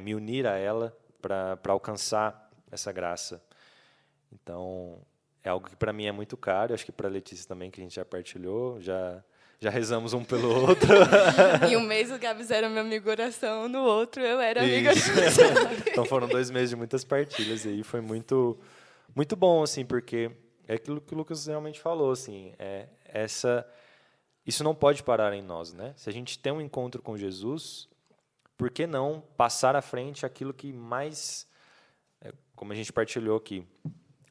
me unir a ela para alcançar essa graça. Então, é algo que para mim é muito caro, acho que para a Letícia também, que a gente já partilhou, já rezamos um pelo outro. Em um mês o Gabs era meu amigo oração, no outro eu era amiga oração. Então foram 2 meses de muitas partilhas e aí foi muito, muito bom, assim, porque é aquilo que o Lucas realmente falou, assim, isso não pode parar em nós, né? Se a gente tem um encontro com Jesus, por que não passar à frente aquilo que mais, como a gente partilhou aqui,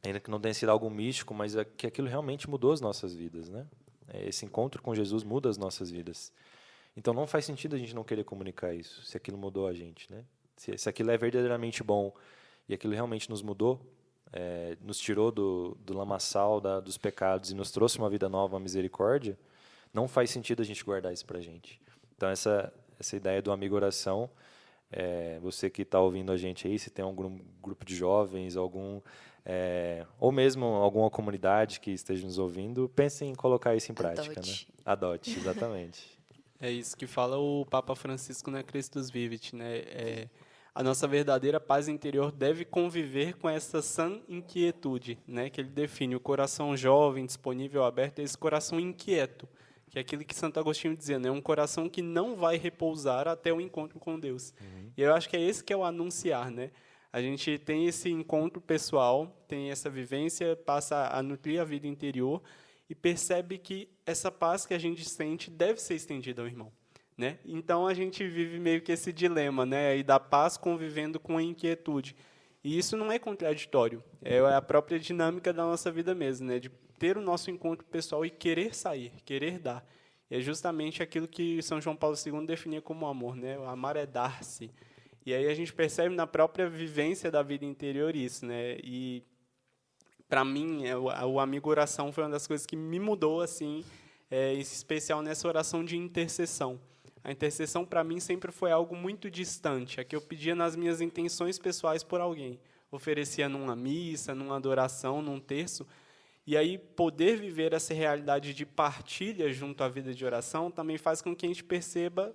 ainda que não tenha sido algo místico, mas que aquilo realmente mudou as nossas vidas, né? Esse encontro com Jesus muda as nossas vidas. Então, não faz sentido a gente não querer comunicar isso, se aquilo mudou a gente, né? Se aquilo é verdadeiramente bom e aquilo realmente nos mudou, nos tirou do lamaçal dos pecados e nos trouxe uma vida nova, uma misericórdia, não faz sentido a gente guardar isso para a gente. Então, essa ideia do amigo oração Você que está ouvindo a gente aí, se tem algum grupo de jovens, ou mesmo alguma comunidade que esteja nos ouvindo, pense em colocar isso em prática. Adote. Né? Adote, exatamente. É isso que fala o Papa Francisco na Christus Vivit, né? A nossa verdadeira paz interior deve conviver com essa sã inquietude, né? Que ele define o coração jovem, disponível, aberto, é esse coração inquieto, que é aquilo que Santo Agostinho dizia, né? Um coração que não vai repousar até o encontro com Deus. E eu acho que é esse que é o anunciar, né? A gente tem esse encontro pessoal, tem essa vivência, passa a nutrir a vida interior e percebe que essa paz que a gente sente deve ser estendida ao irmão, né? Então, a gente vive meio que esse dilema, né? E da paz convivendo com a inquietude. E isso não é contraditório, é a própria dinâmica da nossa vida mesmo, né? De ter o nosso encontro pessoal e querer sair, querer dar. E é justamente aquilo que São João Paulo II definia como amor, né? O amar é dar-se. E aí a gente percebe na própria vivência da vida interior isso, né? E para mim, o Amigo Oração foi uma das coisas que me mudou, assim, em especial nessa oração de intercessão. A intercessão, para mim, sempre foi algo muito distante, a que eu pedia nas minhas intenções pessoais por alguém. Oferecia numa missa, numa adoração, num terço. E aí, poder viver essa realidade de partilha junto à vida de oração também faz com que a gente perceba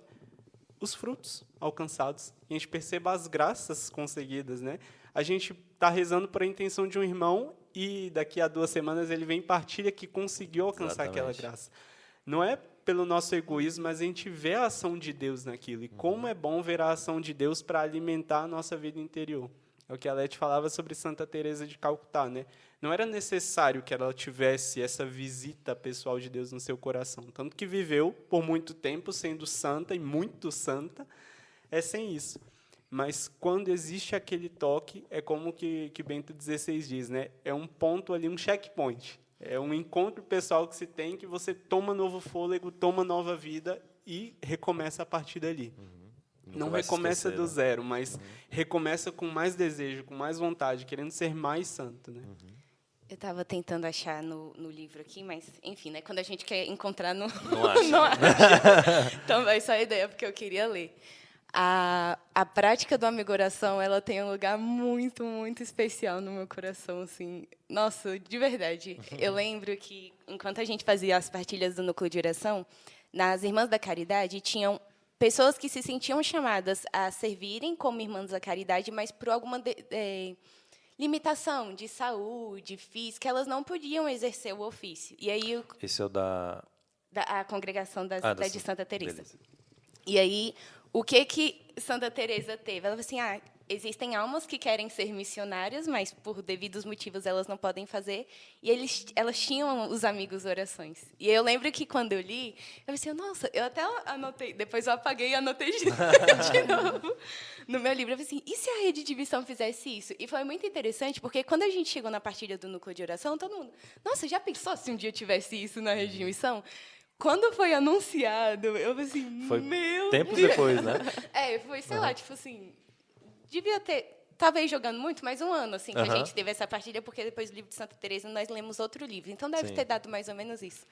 os frutos alcançados, que a gente perceba as graças conseguidas, né? A gente está rezando por a intenção de um irmão e daqui a 2 semanas ele vem e partilha que conseguiu alcançar aquela graça. Não é pelo nosso egoísmo, mas a gente vê a ação de Deus naquilo. E como é bom ver a ação de Deus para alimentar a nossa vida interior. É o que a Leti falava sobre Santa Teresa de Calcutá, né? Não era necessário que ela tivesse essa visita pessoal de Deus no seu coração. Tanto que viveu por muito tempo sendo santa, e muito santa, sem isso. Mas quando existe aquele toque, é como que Bento XVI diz, né? É um ponto ali, um checkpoint. É um encontro pessoal que se tem, que você toma novo fôlego, toma nova vida e recomeça a partir dali. Não recomeça do zero, mas recomeça com mais desejo, com mais vontade, querendo ser mais santo, né? Eu estava tentando achar no livro aqui, mas, enfim, né, quando a gente quer encontrar, não acha. não acha. Então, vai só a ideia, porque eu queria ler. A prática do Amigo Oração, ela tem um lugar muito, muito especial no meu coração, assim. Nossa, de verdade. Eu lembro que, enquanto a gente fazia as partilhas do Núcleo de Oração, nas Irmãs da Caridade, tinham pessoas que se sentiam chamadas a servirem como Irmãs da Caridade, mas por alguma limitação de saúde, física, elas não podiam exercer o ofício. E aí Esse é o da a congregação de Santa Teresa. Beleza. E aí, o que Santa Teresa teve? Ela falou assim, existem almas que querem ser missionárias, mas por devidos motivos elas não podem fazer. E elas tinham os amigos orações. E eu lembro que quando eu li, eu pensei, nossa, eu até anotei, depois eu apaguei e anotei de novo no meu livro. Eu falei assim, e se a rede de missão fizesse isso? E foi muito interessante, porque quando a gente chegou na partilha do Núcleo de Oração, todo mundo, nossa, já pensou se um dia tivesse isso na rede de missão? Quando foi anunciado, eu falei assim, Foi meu tempos Deus. depois, né? Foi, sei lá, tipo assim, devia ter, talvez jogando muito, mais um ano, assim, que a gente teve essa partilha, porque depois do livro de Santa Teresa nós lemos outro livro. Então, deve ter dado mais ou menos isso.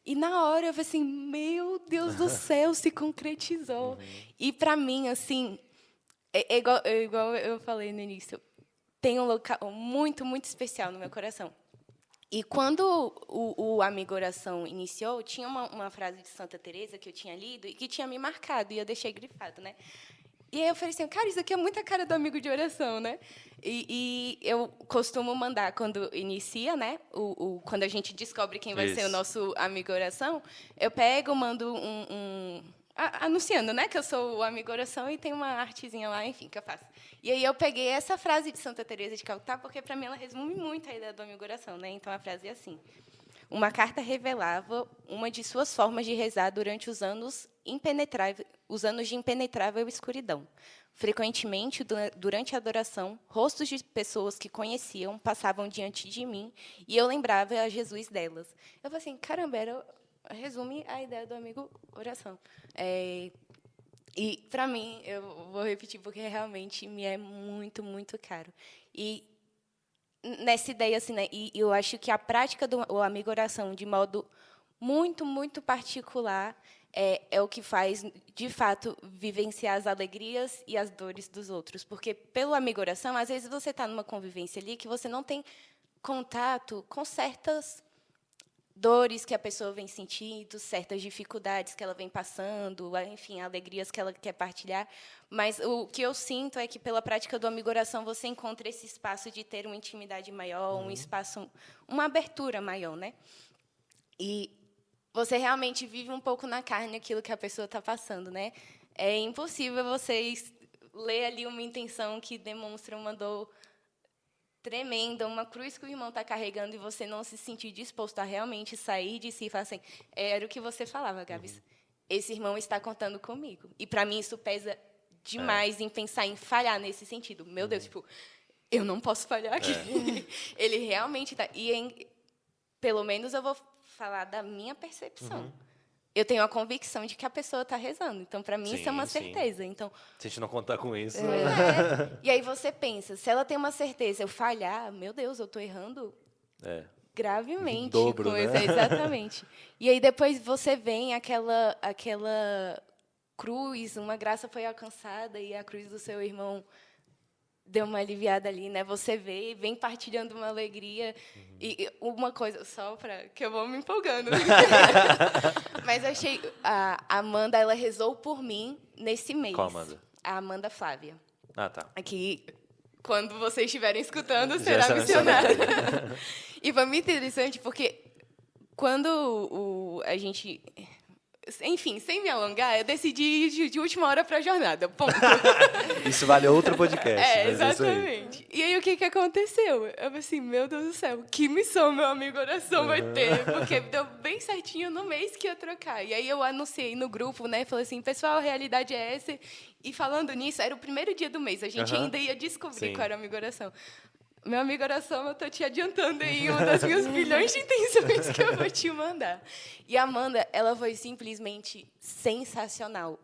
E, na hora, eu falei assim, meu Deus do céu, se concretizou. E, para mim, assim, igual eu falei no início, tem um local muito, muito especial no meu coração. E quando o Amigo Oração iniciou, tinha uma frase de Santa Teresa que eu tinha lido e que tinha me marcado, e eu deixei grifado, né? E aí eu falei assim, cara, isso aqui é muita cara do Amigo de Oração, né? E eu costumo mandar, quando inicia, né? Quando a gente descobre quem vai ser o nosso Amigo Oração, eu pego, mando anunciando, né, que eu sou o Amigo Oração e tem uma artezinha lá, enfim, que eu faço. E aí eu peguei essa frase de Santa Teresa de Calcutá, porque, para mim, ela resume muito a ideia do Amigo Oração, né? Então, a frase é assim. Uma carta revelava uma de suas formas de rezar durante os anos de impenetrável escuridão. Frequentemente, durante a adoração, rostos de pessoas que conheciam passavam diante de mim e eu lembrava a Jesus delas. Eu falei assim, caramba, resume a ideia do Amigo Oração. E, para mim, eu vou repetir, porque realmente me é muito, muito caro. E nessa ideia, assim, né, e eu acho que a prática do Amigo Oração, de modo muito, muito particular, é o que faz, de fato, vivenciar as alegrias e as dores dos outros. Porque, pelo amigo oração, às vezes você está numa convivência ali que você não tem contato com certas dores que a pessoa vem sentindo, certas dificuldades que ela vem passando, enfim, alegrias que ela quer partilhar. Mas o que eu sinto é que, pela prática do amigo oração, você encontra esse espaço de ter uma intimidade maior, um espaço, uma abertura maior, né? E você realmente vive um pouco na carne aquilo que a pessoa está passando, né? É impossível vocês ler ali uma intenção que demonstra uma dor tremenda, uma cruz que o irmão está carregando e você não se sentir disposto a realmente sair de si e falar assim, era o que você falava, Gabs, esse irmão está contando comigo. E, para mim, isso pesa demais em pensar em falhar nesse sentido. Meu Deus, tipo, eu não posso falhar aqui. Ele realmente está... Pelo menos eu vou falar da minha percepção. Eu tenho a convicção de que a pessoa está rezando. Então, para mim, isso é uma certeza. Então, se a gente não contar com isso... E aí você pensa, se ela tem uma certeza, eu falhar, meu Deus, eu estou errando gravemente. Dobro, com isso. né? Exatamente. E aí depois você vem aquela cruz, uma graça foi alcançada e a cruz do seu irmão deu uma aliviada ali, né? Você vem partilhando uma alegria. E uma coisa, só para que eu vou me empolgando. Mas eu achei... A Amanda, ela rezou por mim nesse mês. Qual Amanda? A Amanda Flávia. Ah, tá. Aqui, quando vocês estiverem escutando, Já será essa missionária. E foi muito interessante, porque quando a gente... Enfim, sem me alongar, eu decidi ir de última hora para a jornada. Ponto. Isso vale outro podcast. mas Exatamente. E aí, o que aconteceu? Eu falei assim, meu Deus do céu, que missão meu amigo oração vai ter? Porque deu bem certinho no mês que ia trocar. E aí, eu anunciei no grupo, né? Falei assim, pessoal, a realidade é essa. E falando nisso, era o primeiro dia do mês. A gente ainda ia descobrir qual era o amigo oração. Meu amigo oração, eu estou te adiantando aí uma das minhas bilhões de intenções que eu vou te mandar. E a Amanda, ela foi simplesmente sensacional.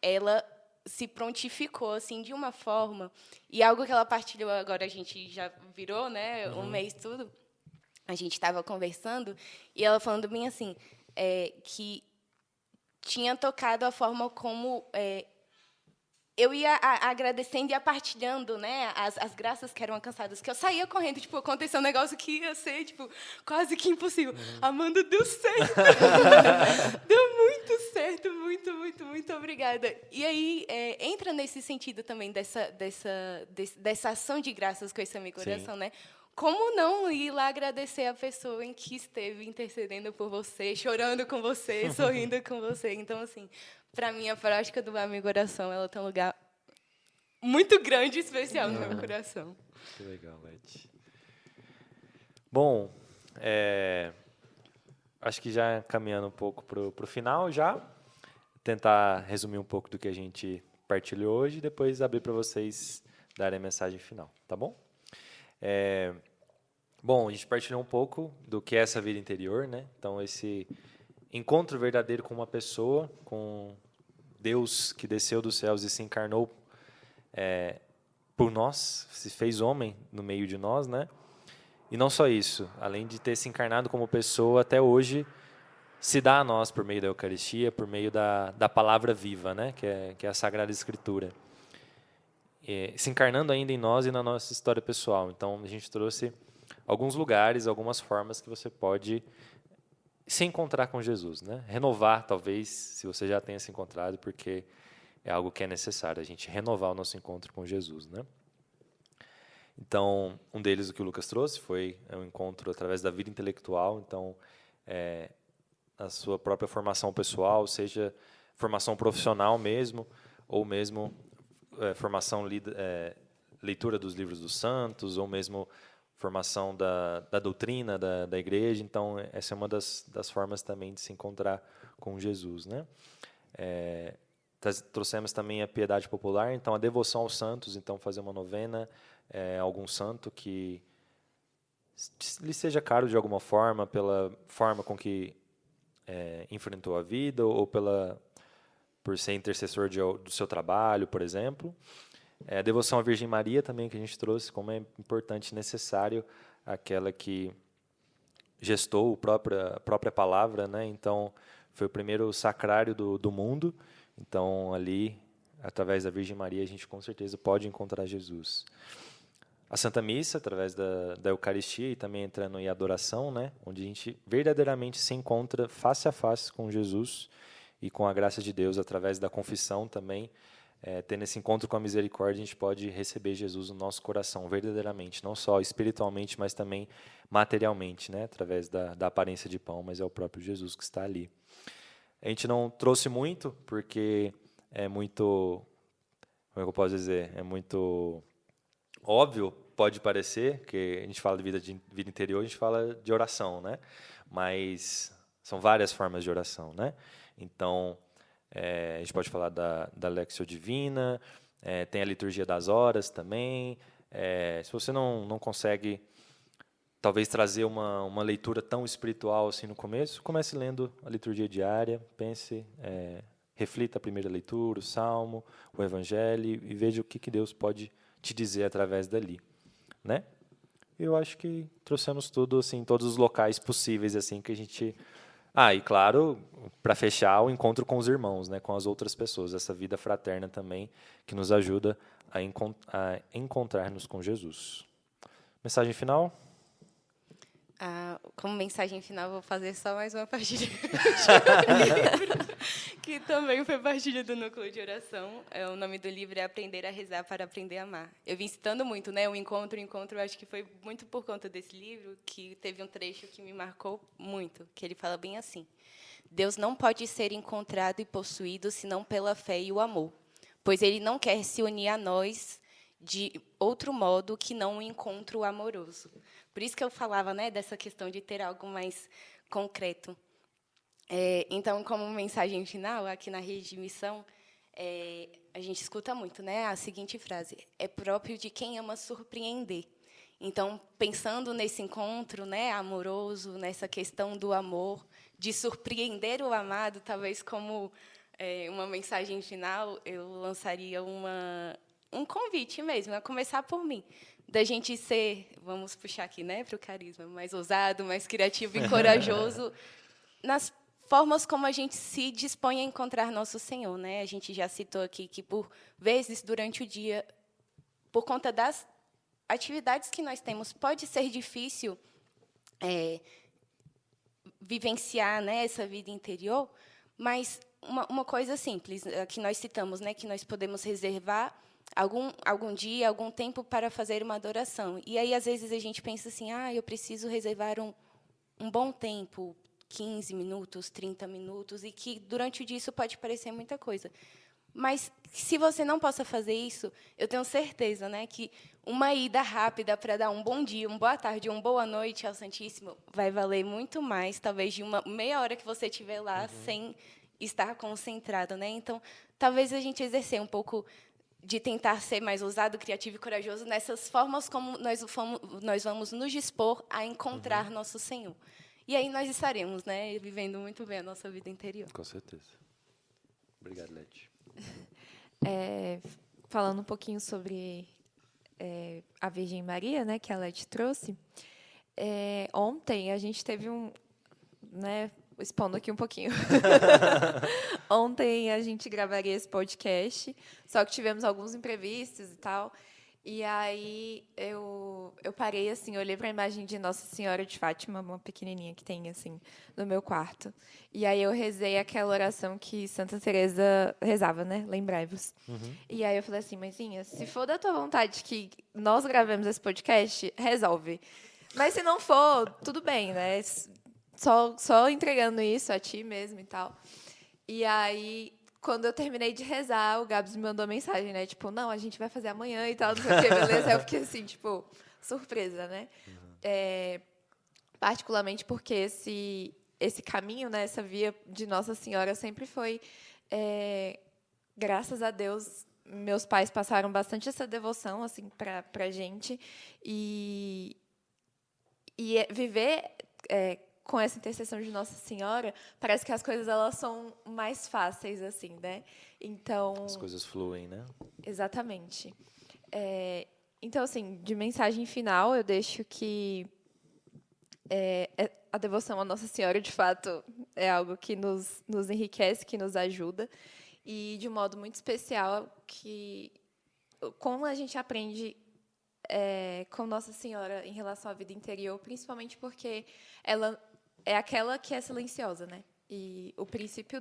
Ela se prontificou assim de uma forma, e algo que ela partilhou agora, a gente já virou, né, um mês tudo, a gente estava conversando, e ela falando bem assim, que tinha tocado a forma como... eu ia agradecendo e ia partilhando, né, as graças que eram alcançadas, que eu saía correndo, tipo, aconteceu um negócio que ia ser, tipo, quase que impossível. Amanda, deu certo. Deu muito certo, muito obrigada. E aí, entra nesse sentido também dessa ação de graças com esse amigo oração, né? Como não ir lá agradecer a pessoa em que esteve intercedendo por você, chorando com você, sorrindo com você. Então, assim, para mim, a prática do amigo oração, ela tem um lugar muito grande e especial no meu coração. Que legal, Leti. Bom, acho que já caminhando um pouco para o final, já tentar resumir um pouco do que a gente partilhou hoje e depois abrir para vocês darem a mensagem final, tá bom? Bom, a gente partilhou um pouco do que é essa vida interior, né? Então, esse encontro verdadeiro com uma pessoa, com Deus que desceu dos céus e se encarnou por nós, se fez homem no meio de nós, né? E não só isso, além de ter se encarnado como pessoa, até hoje se dá a nós por meio da Eucaristia, por meio da palavra viva, né? Que é a Sagrada Escritura. Se encarnando ainda em nós e na nossa história pessoal. Então, a gente trouxe alguns lugares, algumas formas que você pode se encontrar com Jesus, né? Renovar, talvez, se você já tenha se encontrado, porque é algo que é necessário, a gente renovar o nosso encontro com Jesus, né? Então, um deles, o que o Lucas trouxe, foi um encontro através da vida intelectual. Então, a sua própria formação pessoal, seja formação profissional mesmo, ou mesmo formação, leitura dos livros dos santos, ou mesmo formação da doutrina da igreja. Então, essa é uma das formas também de se encontrar com Jesus, né? Trouxemos também a piedade popular, então a devoção aos santos, então fazer uma novena, algum santo que lhe seja caro de alguma forma, pela forma com que enfrentou a vida, ou por ser intercessor do seu trabalho, por exemplo. A devoção à Virgem Maria também, que a gente trouxe, como é importante e necessário, aquela que gestou a própria palavra, né? Então, foi o primeiro sacrário do mundo. Então, ali, através da Virgem Maria, a gente com certeza pode encontrar Jesus. A Santa Missa, através da Eucaristia e também entrando em adoração, né, onde a gente verdadeiramente se encontra face a face com Jesus e com a graça de Deus, através da confissão também, tendo esse encontro com a misericórdia, a gente pode receber Jesus no nosso coração, verdadeiramente, não só espiritualmente, mas também materialmente, né, através da aparência de pão, mas é o próprio Jesus que está ali. A gente não trouxe muito, porque é muito, como é que eu posso dizer, é muito óbvio, pode parecer, que a gente fala de vida interior, a gente fala de oração, né? Mas são várias formas de oração, né? Então, a gente pode falar da Lectio Divina, tem a liturgia das horas também. Se você não consegue, talvez, trazer uma leitura tão espiritual assim no começo, comece lendo a liturgia diária, pense, reflita a primeira leitura, o Salmo, o Evangelho, e veja o que Deus pode te dizer através dali, né? Eu acho que trouxemos tudo, assim, todos os locais possíveis, assim, que a gente... e claro, para fechar, o encontro com os irmãos, né, com as outras pessoas, essa vida fraterna também, que nos ajuda a encontrar-nos com Jesus. Mensagem final? Como mensagem final, vou fazer só mais uma partilha que também foi partilha do Núcleo de Oração. O nome do livro é Aprender a Rezar para Aprender a Amar. Eu vim citando muito, né? O encontro, acho que foi muito por conta desse livro que teve um trecho que me marcou muito, que ele fala bem assim: Deus não pode ser encontrado e possuído senão pela fé e o amor, pois Ele não quer se unir a nós de outro modo que não um encontro amoroso. Por isso que eu falava, né, dessa questão de ter algo mais concreto. Então, como mensagem final, aqui na Rede de Missão, a gente escuta muito, né, a seguinte frase: é próprio de quem ama surpreender. Então, pensando nesse encontro, né, amoroso, nessa questão do amor, de surpreender o amado, talvez como uma mensagem final, eu lançaria um convite mesmo, a começar por mim, da gente ser, vamos puxar aqui, né, para o carisma, mais ousado, mais criativo e corajoso nas formas como a gente se dispõe a encontrar nosso Senhor, né? A gente já citou aqui que, por vezes, durante o dia, por conta das atividades que nós temos, pode ser difícil vivenciar, né, essa vida interior, mas uma coisa simples que nós citamos, né, que nós podemos reservar algum dia, algum tempo para fazer uma adoração. E aí, às vezes, a gente pensa assim: eu preciso reservar um bom tempo, 15 minutos, 30 minutos, e que, durante o dia, isso pode parecer muita coisa. Mas, se você não possa fazer isso, eu tenho certeza, né, que uma ida rápida para dar um bom dia, uma boa tarde, uma boa noite ao Santíssimo vai valer muito mais, talvez, de uma meia hora que você estiver lá sem estar concentrado, né? Então, talvez a gente exercer um pouco de tentar ser mais ousado, criativo e corajoso nessas formas como nós vamos nos dispor a encontrar nosso Senhor. E aí nós estaremos, né, vivendo muito bem a nossa vida interior. Com certeza. Obrigado, Leti. Falando um pouquinho sobre a Virgem Maria, né, que a Leti trouxe, ontem a gente teve né, expondo aqui um pouquinho. Ontem a gente gravaria esse podcast, só que tivemos alguns imprevistos e tal. E aí eu parei, assim, olhei para a imagem de Nossa Senhora de Fátima, uma pequenininha que tem, assim, no meu quarto. E aí eu rezei aquela oração que Santa Teresa rezava, né? Lembrai-vos. E aí eu falei assim: mãezinha, se for da tua vontade que nós gravemos esse podcast, resolve. Mas se não for, tudo bem, né? Só entregando isso a ti mesmo e tal. E aí, quando eu terminei de rezar, o Gabs me mandou mensagem, né? Tipo, não, a gente vai fazer amanhã e tal, não sei o quê, beleza? Aí eu fiquei assim, tipo, surpresa, né? Particularmente porque esse caminho, né, essa via de Nossa Senhora sempre foi, graças a Deus, meus pais passaram bastante essa devoção, assim, pra gente. E viver com essa intercessão de Nossa Senhora, parece que as coisas elas são mais fáceis, assim, né? Então, as coisas fluem, né? Exatamente. Então, assim, de mensagem final, eu deixo que a devoção à Nossa Senhora, de fato, é algo que nos enriquece, que nos ajuda. E, de um modo muito especial, como a gente aprende com Nossa Senhora em relação à vida interior, principalmente porque ela é aquela que é silenciosa, né? E o princípio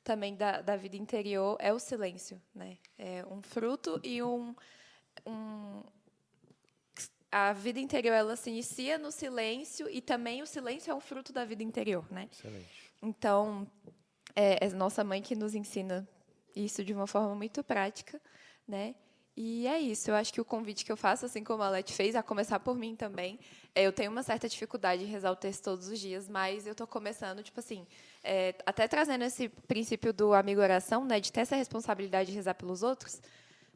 também da vida interior é o silêncio, né? É um fruto e a vida interior, ela se inicia no silêncio e também o silêncio é um fruto da vida interior, né? Excelente. Então, é nossa mãe que nos ensina isso de uma forma muito prática, né? E é isso, eu acho que o convite que eu faço, assim como a Leti fez, a começar por mim também, eu tenho uma certa dificuldade em rezar o texto todos os dias, mas eu estou começando, tipo assim, até trazendo esse princípio do amigo oração, né, de ter essa responsabilidade de rezar pelos outros,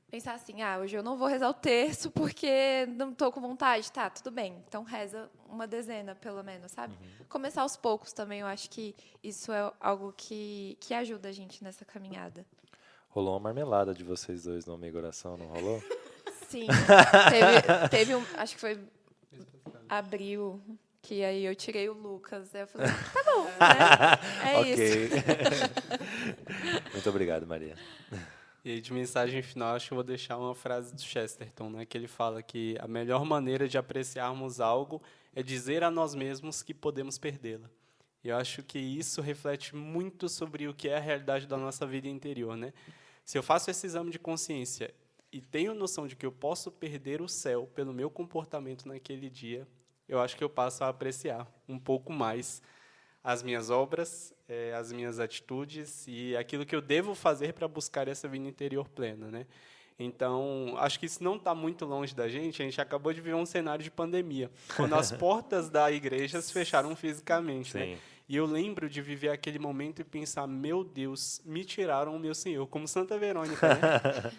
pensar assim, hoje eu não vou rezar o terço porque não estou com vontade, tá, tudo bem, então reza uma dezena, pelo menos, sabe? Começar aos poucos também, eu acho que isso é algo que ajuda a gente nessa caminhada. Rolou uma marmelada de vocês dois no Amigo Oração, não rolou? Sim, teve acho que foi abril, que aí eu tirei o Lucas, aí eu falei, tá bom, né? É isso. Muito obrigado, Maria. E aí, de mensagem final, acho que eu vou deixar uma frase do Chesterton, né, que ele fala que a melhor maneira de apreciarmos algo é dizer a nós mesmos que podemos perdê-la. E eu acho que isso reflete muito sobre o que é a realidade da nossa vida interior, né? Se eu faço esse exame de consciência e tenho noção de que eu posso perder o céu pelo meu comportamento naquele dia, eu acho que eu passo a apreciar um pouco mais as minhas obras, as minhas atitudes e aquilo que eu devo fazer para buscar essa vida interior plena, né? Então, acho que isso não está muito longe da gente. A gente acabou de viver um cenário de pandemia, quando as portas da igreja se fecharam fisicamente, né? E eu lembro de viver aquele momento e pensar, meu Deus, me tiraram o meu Senhor, como Santa Verônica, né?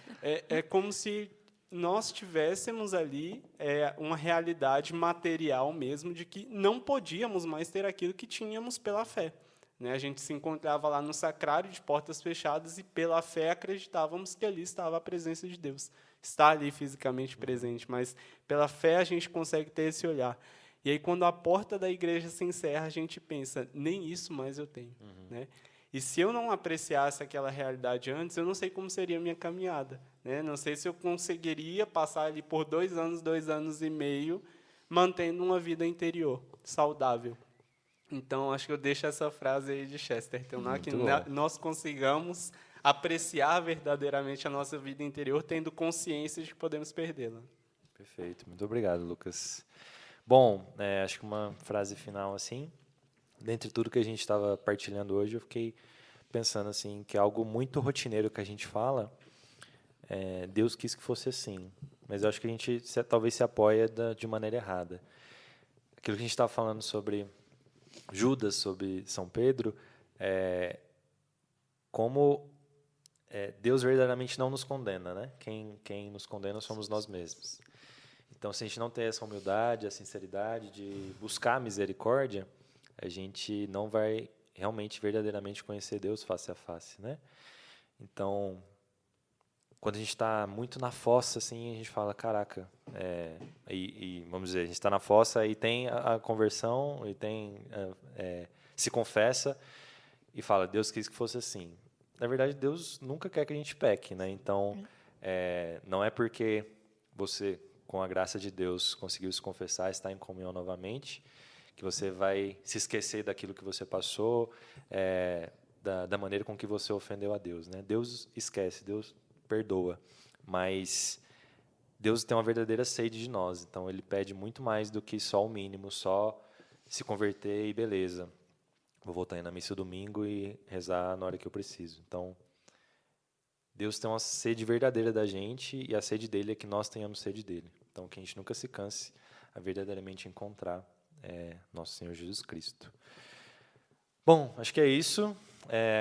É como se nós tivéssemos ali uma realidade material mesmo de que não podíamos mais ter aquilo que tínhamos pela fé. Né? A gente se encontrava lá no sacrário de portas fechadas e, pela fé, acreditávamos que ali estava a presença de Deus. Está ali fisicamente presente, mas pela fé a gente consegue ter esse olhar. E aí, quando a porta da igreja se encerra, a gente pensa, nem isso mais eu tenho. Né? E se eu não apreciasse aquela realidade antes, eu não sei como seria a minha caminhada. Né? Não sei se eu conseguiria passar ali por 2 anos e meio, mantendo uma vida interior saudável. Então, acho que eu deixo essa frase aí de Chesterton, que nós consigamos apreciar verdadeiramente a nossa vida interior, tendo consciência de que podemos perdê-la. Perfeito. Muito obrigado, Lucas. Bom, acho que uma frase final, assim, dentre tudo que a gente estava partilhando hoje, eu fiquei pensando, assim, que é algo muito rotineiro que a gente fala, Deus quis que fosse assim, mas eu acho que a gente talvez se apoia de maneira errada. Aquilo que a gente estava falando sobre Judas, sobre São Pedro, como Deus verdadeiramente não nos condena, né? Quem nos condena somos nós mesmos. Então, se a gente não tem essa humildade, a sinceridade de buscar a misericórdia, a gente não vai realmente, verdadeiramente conhecer Deus face a face, né? Então, quando a gente está muito na fossa, assim, a gente fala, caraca, vamos dizer, a gente está na fossa e tem a conversão, e se confessa e fala, Deus quis que fosse assim. Na verdade, Deus nunca quer que a gente peque, né? Então, não é porque você, com a graça de Deus, conseguiu se confessar, está em comunhão novamente, que você vai se esquecer daquilo que você passou, da maneira com que você ofendeu a Deus, né? Deus esquece, Deus perdoa, mas Deus tem uma verdadeira sede de nós, então Ele pede muito mais do que só o mínimo, só se converter e beleza, vou voltar aí na missa domingo e rezar na hora que eu preciso. Então, Deus tem uma sede verdadeira da gente e a sede dele é que nós tenhamos sede dele. Então, que a gente nunca se canse a verdadeiramente encontrar nosso Senhor Jesus Cristo. Bom, acho que é isso.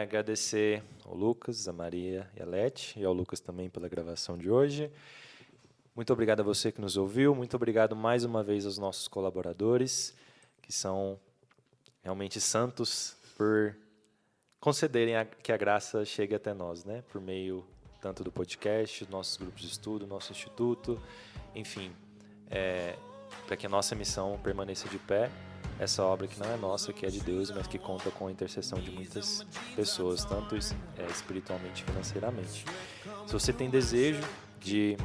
Agradecer ao Lucas, a Maria e a Leti, e ao Lucas também pela gravação de hoje. Muito obrigado a você que nos ouviu. Muito obrigado mais uma vez aos nossos colaboradores, que são realmente santos por concederem que a graça chegue até nós, né? Por meio tanto do podcast, dos nossos grupos de estudo, nosso instituto, enfim, para que a nossa missão permaneça de pé, essa obra que não é nossa, que é de Deus, mas que conta com a intercessão de muitas pessoas, tanto espiritualmente e financeiramente. Se você tem desejo de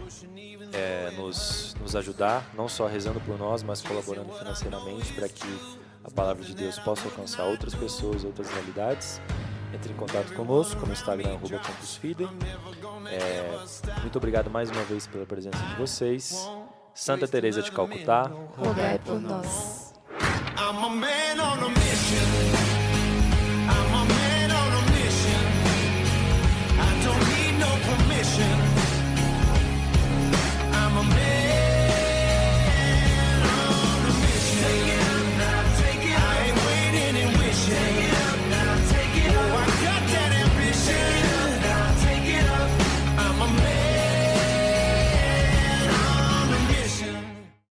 nos ajudar, não só rezando por nós, mas colaborando financeiramente para que a palavra de Deus possa alcançar outras pessoas, outras realidades, entre em contato conosco no Instagram @campusfidem. Muito obrigado mais uma vez pela presença de vocês. Santa Teresa de Calcutá, Rogai por nós. I'm a man on